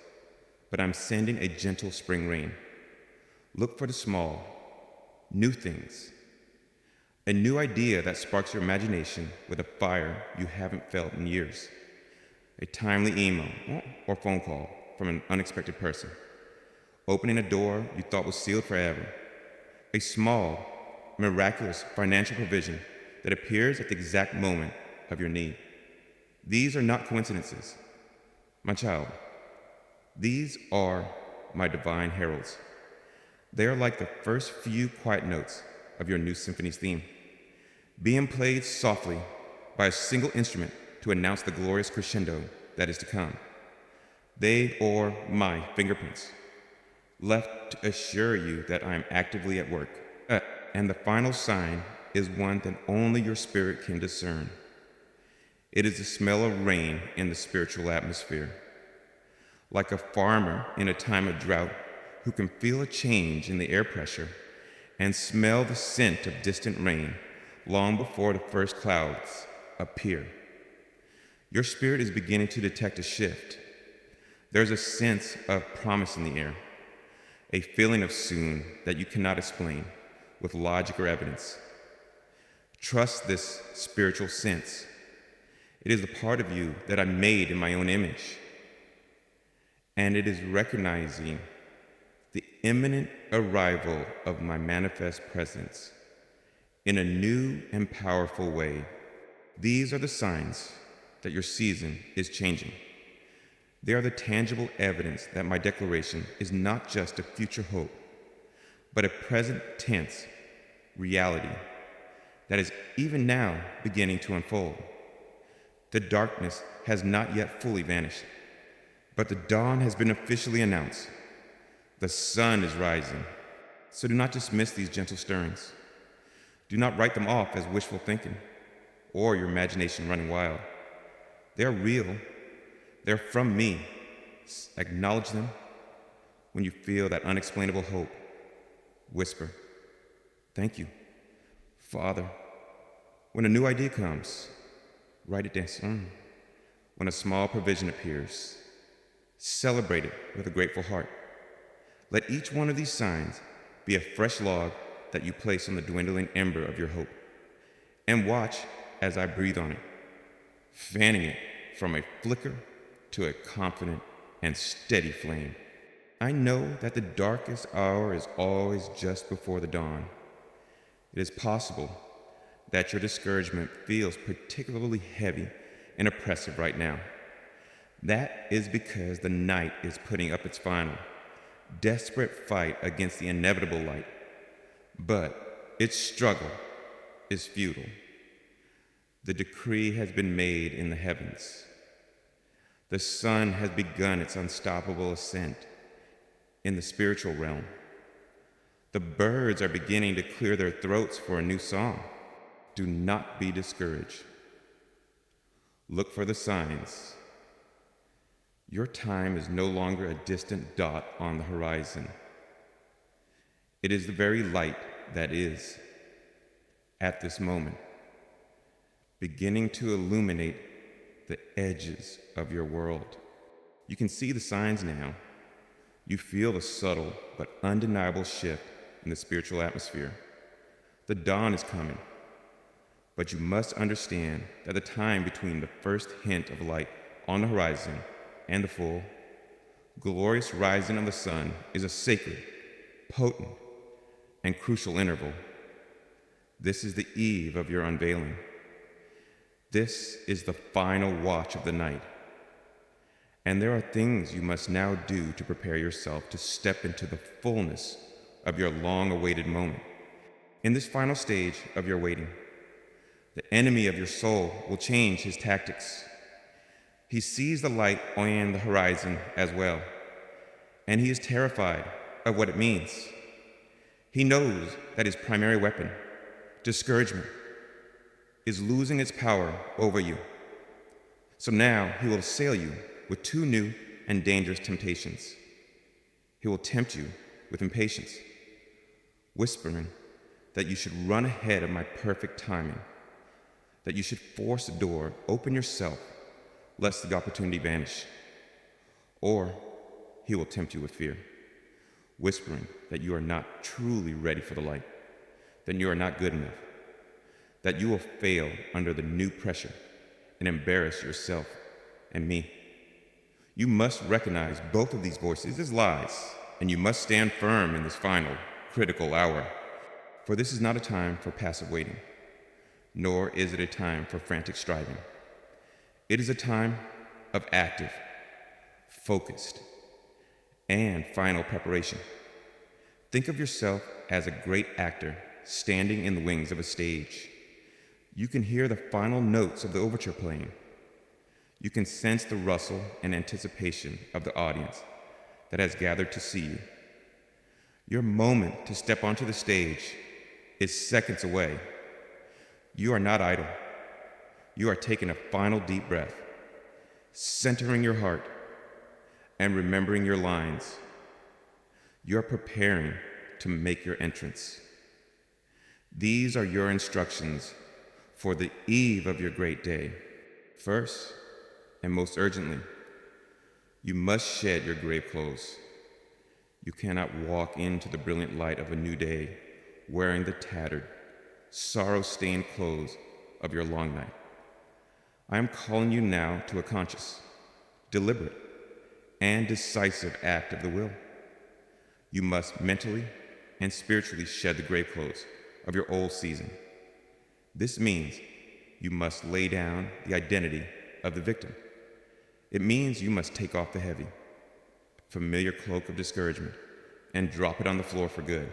but I'm sending a gentle spring rain. Look for the small, new things. A new idea that sparks your imagination with a fire you haven't felt in years. A timely email or phone call from an unexpected person. Opening a door you thought was sealed forever. A small, miraculous financial provision that appears at the exact moment of your need. These are not coincidences, my child. These are my divine heralds. They are like the first few quiet notes of your new symphony's theme, being played softly by a single instrument to announce the glorious crescendo that is to come. They are my fingerprints, left to assure you that I am actively at work. And the final sign is one that only your spirit can discern. It is the smell of rain in the spiritual atmosphere. Like a farmer in a time of drought who can feel a change in the air pressure and smell the scent of distant rain long before the first clouds appear. Your spirit is beginning to detect a shift. There's a sense of promise in the air, a feeling of soon that you cannot explain with logic or evidence. Trust this spiritual sense. It is the part of you that I made in my own image. And it is recognizing the imminent arrival of my manifest presence in a new and powerful way. These are the signs that your season is changing. They are the tangible evidence that my declaration is not just a future hope, but a present tense reality that is even now beginning to unfold. The darkness has not yet fully vanished, but the dawn has been officially announced. The sun is rising. So do not dismiss these gentle stirrings. Do not write them off as wishful thinking or your imagination running wild. They are real. They're from me. Acknowledge them when you feel that unexplainable hope. Whisper, "Thank you, Father." When a new idea comes, write it down. When a small provision appears, Celebrate it with a grateful heart. Let each one of these signs be a fresh log that you place on the dwindling ember of your hope. And watch as I breathe on it, fanning it from a flicker to a confident and steady flame. I know that the darkest hour is always just before the dawn. It is possible that your discouragement feels particularly heavy and oppressive right now. That is because the night is putting up its final, desperate fight against the inevitable light. But its struggle is futile. The decree has been made in the heavens. The sun has begun its unstoppable ascent in the spiritual realm. The birds are beginning to clear their throats for a new song. Do not be discouraged. Look for the signs. Your time is no longer a distant dot on the horizon. It is the very light that is, at this moment, beginning to illuminate the edges of your world. You can see the signs now. You feel the subtle but undeniable shift in the spiritual atmosphere. The dawn is coming, but you must understand that the time between the first hint of light on the horizon and the full, glorious rising of the sun is a sacred, potent, and crucial interval. This is the eve of your unveiling. This is the final watch of the night. And there are things you must now do to prepare yourself to step into the fullness of your long-awaited moment. In this final stage of your waiting, the enemy of your soul will change his tactics. He sees the light on the horizon as well, and he is terrified of what it means. He knows that his primary weapon, discouragement, is losing its power over you. So now he will assail you with two new and dangerous temptations. He will tempt you with impatience, whispering that you should run ahead of my perfect timing, that you should force the door open yourself, lest the opportunity vanish. Or he will tempt you with fear, whispering that you are not truly ready for the light, that you are not good enough, that you will fail under the new pressure and embarrass yourself and me. You must recognize both of these voices as lies, and you must stand firm in this final, critical hour. For this is not a time for passive waiting, nor is it a time for frantic striving. It is a time of active, focused, and final preparation. Think of yourself as a great actor standing in the wings of a stage. You can hear the final notes of the overture playing. You can sense the rustle and anticipation of the audience that has gathered to see you. Your moment to step onto the stage is seconds away. You are not idle. You are taking a final deep breath, centering your heart, and remembering your lines. You are preparing to make your entrance. These are your instructions for the eve of your great day. First, and most urgently, you must shed your grave clothes. You cannot walk into the brilliant light of a new day wearing the tattered, sorrow-stained clothes of your long night. I am calling you now to a conscious, deliberate, and decisive act of the will. You must mentally and spiritually shed the grave clothes of your old season. This means you must lay down the identity of the victim. It means you must take off the heavy, familiar cloak of discouragement and drop it on the floor for good.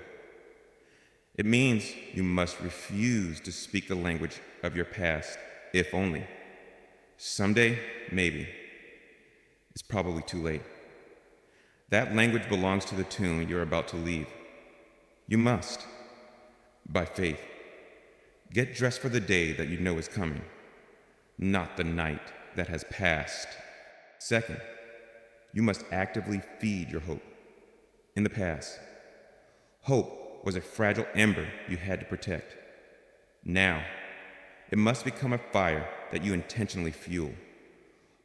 It means you must refuse to speak the language of your past, if only. Someday, maybe. It's probably too late. That language belongs to the tomb you're about to leave. You must, by faith, get dressed for the day that you know is coming, not the night that has passed. Second, you must actively feed your hope. In the past, hope was a fragile ember you had to protect. Now, it must become a fire that you intentionally fuel.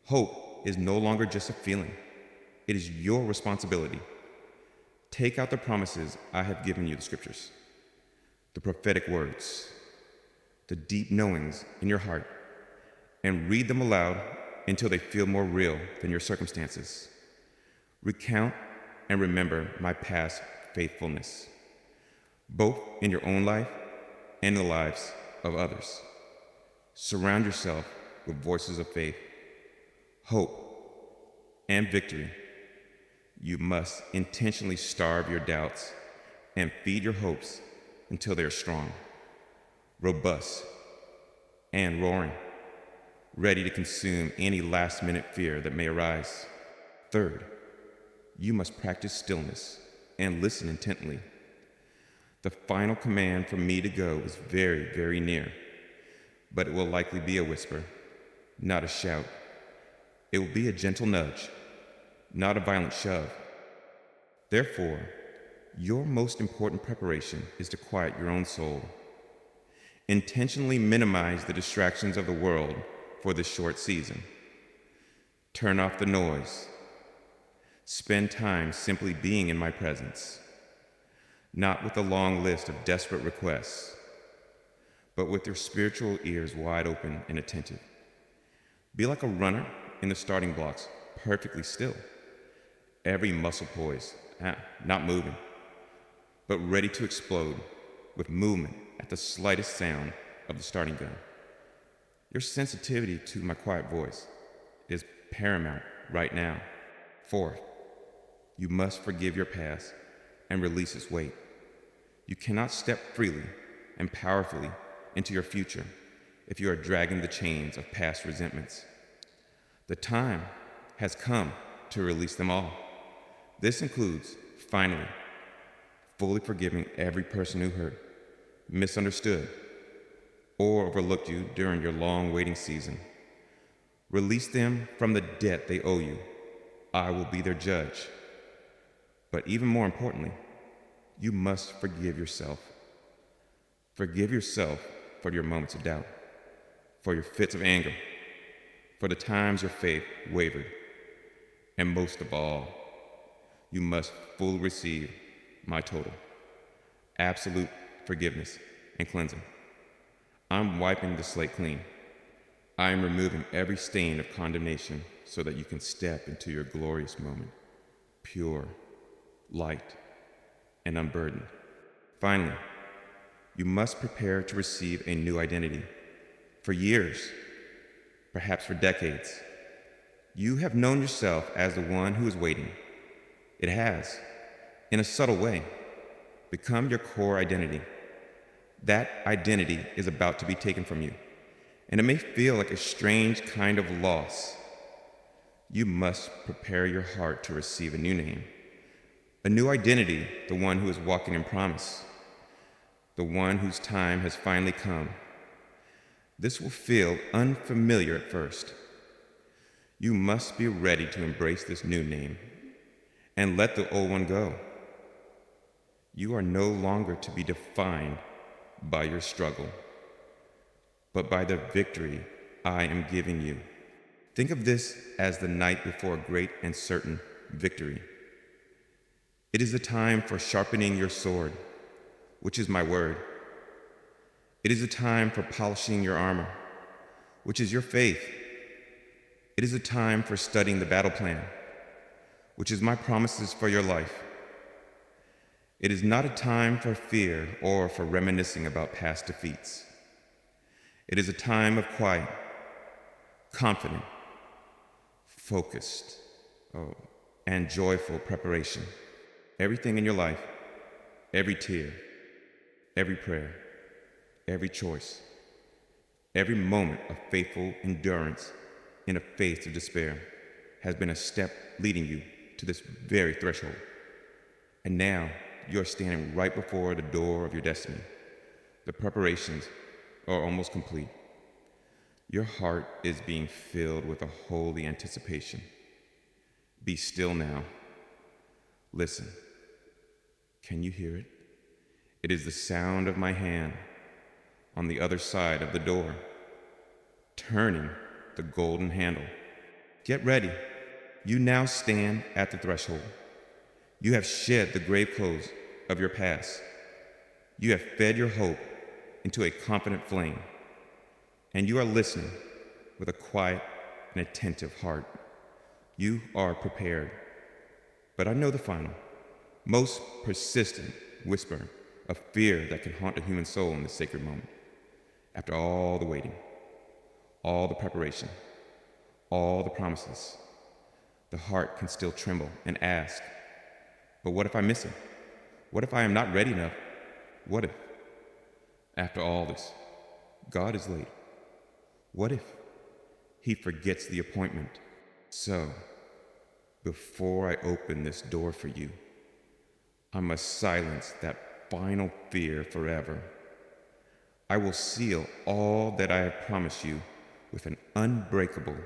Hope is no longer just a feeling. It is your responsibility. Take out the promises I have given you, the scriptures, the prophetic words, the deep knowings in your heart, and read them aloud until they feel more real than your circumstances. Recount and remember my past faithfulness, both in your own life and the lives of others. Surround yourself with voices of faith, hope, and victory. You must intentionally starve your doubts and feed your hopes until they are strong, robust, and roaring, ready to consume any last-minute fear that may arise. Third, you must practice stillness and listen intently. The final command for me to go is very, very near, but it will likely be a whisper, not a shout. It will be a gentle nudge, not a violent shove. Therefore, your most important preparation is to quiet your own soul. Intentionally minimize the distractions of the world for this short season. Turn off the noise. Spend time simply being in my presence, not with a long list of desperate requests, but with your spiritual ears wide open and attentive. Be like a runner in the starting blocks, perfectly still, every muscle poised, not moving, but ready to explode with movement at the slightest sound of the starting gun. Your sensitivity to my quiet voice is paramount right now. Fourth, you must forgive your past and release its weight. You cannot step freely and powerfully into your future if you are dragging the chains of past resentments. The time has come to release them all. This includes, finally, fully forgiving every person who hurt, misunderstood, or overlooked you during your long waiting season. Release them from the debt they owe you. I will be their judge. But even more importantly, you must forgive yourself. Forgive yourself for your moments of doubt, for your fits of anger, for the times your faith wavered, and most of all, you must fully receive my total, absolute forgiveness and cleansing. I'm wiping the slate clean. I am removing every stain of condemnation so that you can step into your glorious moment, pure, light, and unburdened. Finally, you must prepare to receive a new identity. For years, perhaps for decades, you have known yourself as the one who is waiting. It has, in a subtle way, become your core identity. That identity is about to be taken from you, and it may feel like a strange kind of loss. You must prepare your heart to receive a new name, a new identity, the one who is walking in promise, the one whose time has finally come. This will feel unfamiliar at first. You must be ready to embrace this new name and let the old one go. You are no longer to be defined by your struggle, but by the victory I am giving you. Think of this as the night before a great and certain victory. It is the time for sharpening your sword, which is my word. It is a time for polishing your armor, which is your faith. It is a time for studying the battle plan, which is my promises for your life. It is not a time for fear or for reminiscing about past defeats. It is a time of quiet, confident, focused, and joyful preparation. Everything in your life, every tear, every prayer, every choice, every moment of faithful endurance in a face of despair has been a step leading you to this very threshold. And now you're standing right before the door of your destiny. The preparations are almost complete. Your heart is being filled with a holy anticipation. Be still now. Listen. Can you hear it? It is the sound of my hand on the other side of the door, turning the golden handle. Get ready. You now stand at the threshold. You have shed the grave clothes of your past. You have fed your hope into a confident flame, and you are listening with a quiet and attentive heart. You are prepared. But I know the final, most persistent whisper of fear that can haunt a human soul in this sacred moment. After all the waiting, all the preparation, all the promises, the heart can still tremble and ask, but what if I miss him? What if I am not ready enough? What if, after all this, God is late? What if he forgets the appointment? So, before I open this door for you, I must silence that final fear forever. I will seal all that I have promised you with an unbreakable,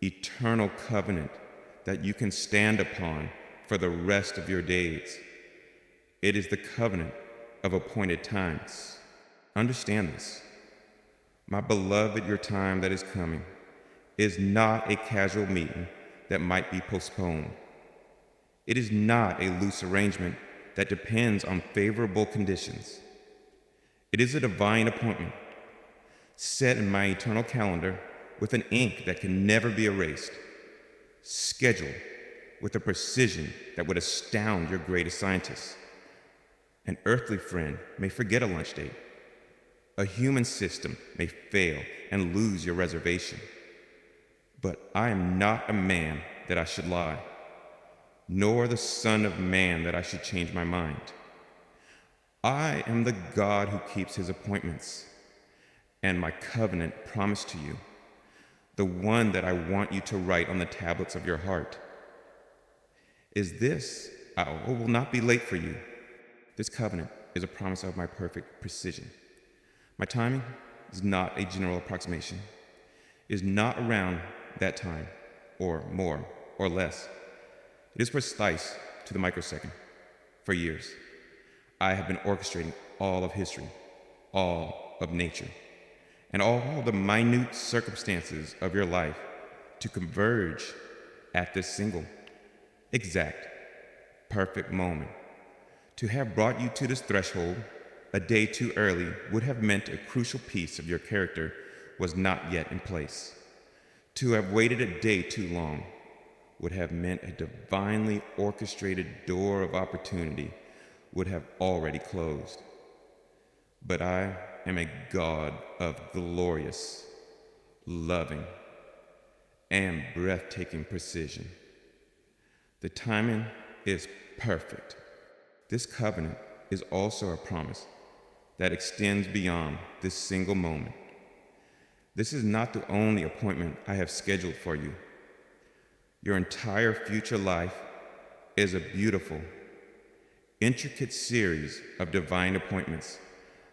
eternal covenant that you can stand upon for the rest of your days. It is the covenant of appointed times. Understand this. My beloved, your time that is coming is not a casual meeting that might be postponed. It is not a loose arrangement that depends on favorable conditions. It is a divine appointment set in my eternal calendar with an ink that can never be erased, scheduled with a precision that would astound your greatest scientists. An earthly friend may forget a lunch date. A human system may fail and lose your reservation. But I am not a man that I should lie, nor the Son of Man that I should change my mind. I am the God who keeps his appointments, and my covenant promised to you, the one that I want you to write on the tablets of your heart, is this: I will not be late for you. This covenant is a promise of my perfect precision. My timing is not a general approximation. It is not around that time, or more, or less. It is precise to the microsecond. For years, I have been orchestrating all of history, all of nature, and all the minute circumstances of your life to converge at this single, exact, perfect moment. To have brought you to this threshold a day too early would have meant a crucial piece of your character was not yet in place. To have waited a day too long would have meant a divinely orchestrated door of opportunity would have already closed. But I am a God of glorious, loving, and breathtaking precision. The timing is perfect. This covenant is also a promise that extends beyond this single moment. This is not the only appointment I have scheduled for you. Your entire future life is a beautiful, intricate series of divine appointments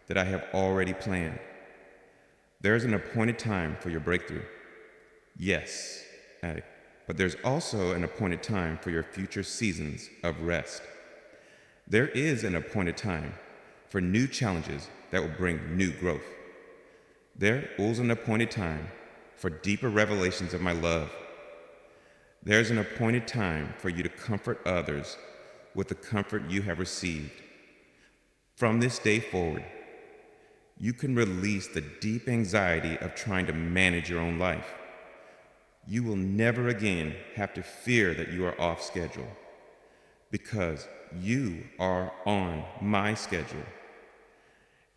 that I have already planned. There is an appointed time for your breakthrough. Yes, but there's also an appointed time for your future seasons of rest. There is an appointed time for new challenges that will bring new growth. There is an appointed time for deeper revelations of my love. There's an appointed time for you to comfort others with the comfort you have received. From this day forward, you can release the deep anxiety of trying to manage your own life. You will never again have to fear that you are off schedule, because you are on my schedule.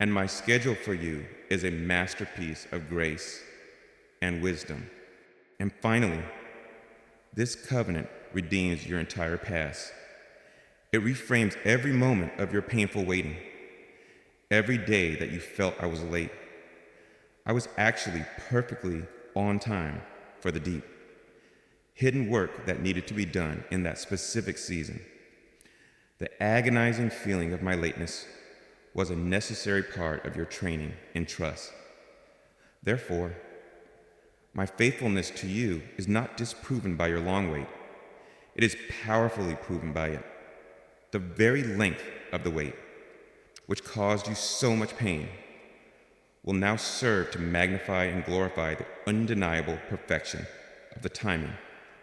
And my schedule for you is a masterpiece of grace and wisdom. And finally, this covenant redeems your entire past. It reframes every moment of your painful waiting. Every day that you felt I was late, I was actually perfectly on time for the deep, hidden work that needed to be done in that specific season. The agonizing feeling of my lateness was a necessary part of your training in trust. Therefore, my faithfulness to you is not disproven by your long wait. It is powerfully proven by it. The very length of the wait, which caused you so much pain, will now serve to magnify and glorify the undeniable perfection of the timing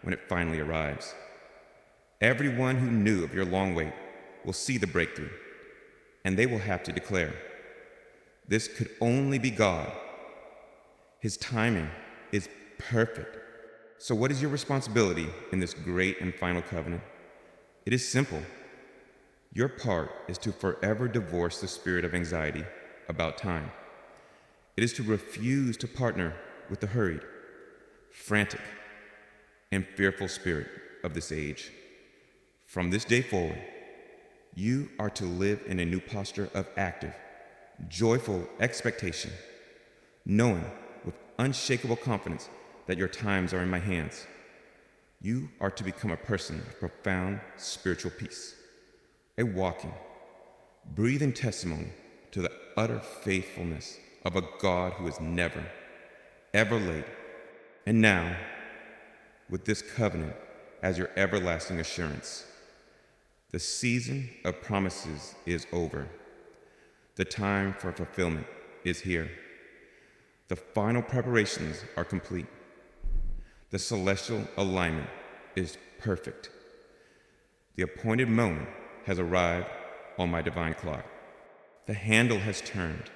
when it finally arrives. Everyone who knew of your long wait will see the breakthrough, and they will have to declare, this could only be God. His timing is perfect. So what is your responsibility in this great and final covenant? It is simple. Your part is to forever divorce the spirit of anxiety about time. It is to refuse to partner with the hurried, frantic, and fearful spirit of this age. From this day forward, you are to live in a new posture of active, joyful expectation, knowing with unshakable confidence that your times are in my hands. You are to become a person of profound spiritual peace, a walking, breathing testimony to the utter faithfulness of a God who is never, ever late. And now, with this covenant as your everlasting assurance, the season of promises is over. The time for fulfillment is here. The final preparations are complete. The celestial alignment is perfect. The appointed moment has arrived on my divine clock. The handle has turned.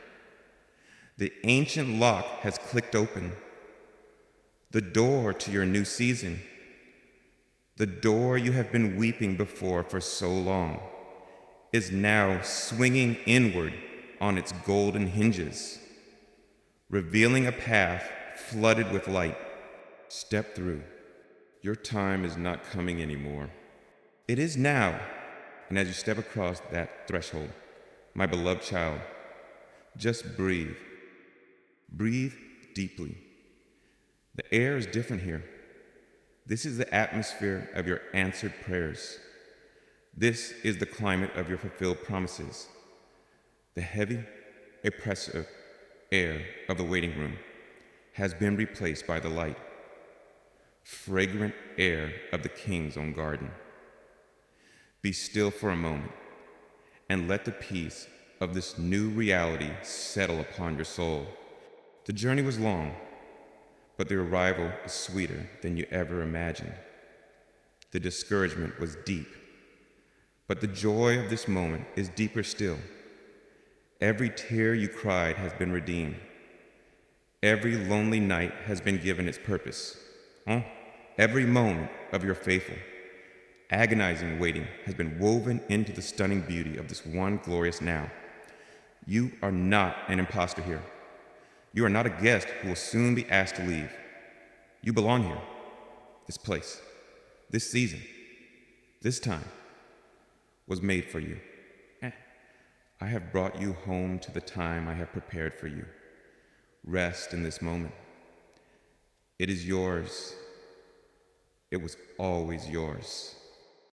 The ancient lock has clicked open. The door to your new season, the door you have been weeping before for so long, is now swinging inward on its golden hinges, revealing a path flooded with light. Step through. Your time is not coming anymore. It is now. And as you step across that threshold, my beloved child, just breathe. Breathe deeply. The air is different here. This is the atmosphere of your answered prayers. This is the climate of your fulfilled promises. The heavy, oppressive air of the waiting room has been replaced by the light, fragrant air of the King's own garden. Be still for a moment and let the peace of this new reality settle upon your soul. The journey was long, but the arrival is sweeter than you ever imagined. The discouragement was deep, but the joy of this moment is deeper still. Every tear you cried has been redeemed. Every lonely night has been given its purpose. Every moment of your faithful, agonizing waiting has been woven into the stunning beauty of this one glorious now. You are not an imposter here. You are not a guest who will soon be asked to leave. You belong here. This place, this season, this time was made for you. I have brought you home to the time I have prepared for you. Rest in this moment. It is yours. It was always yours.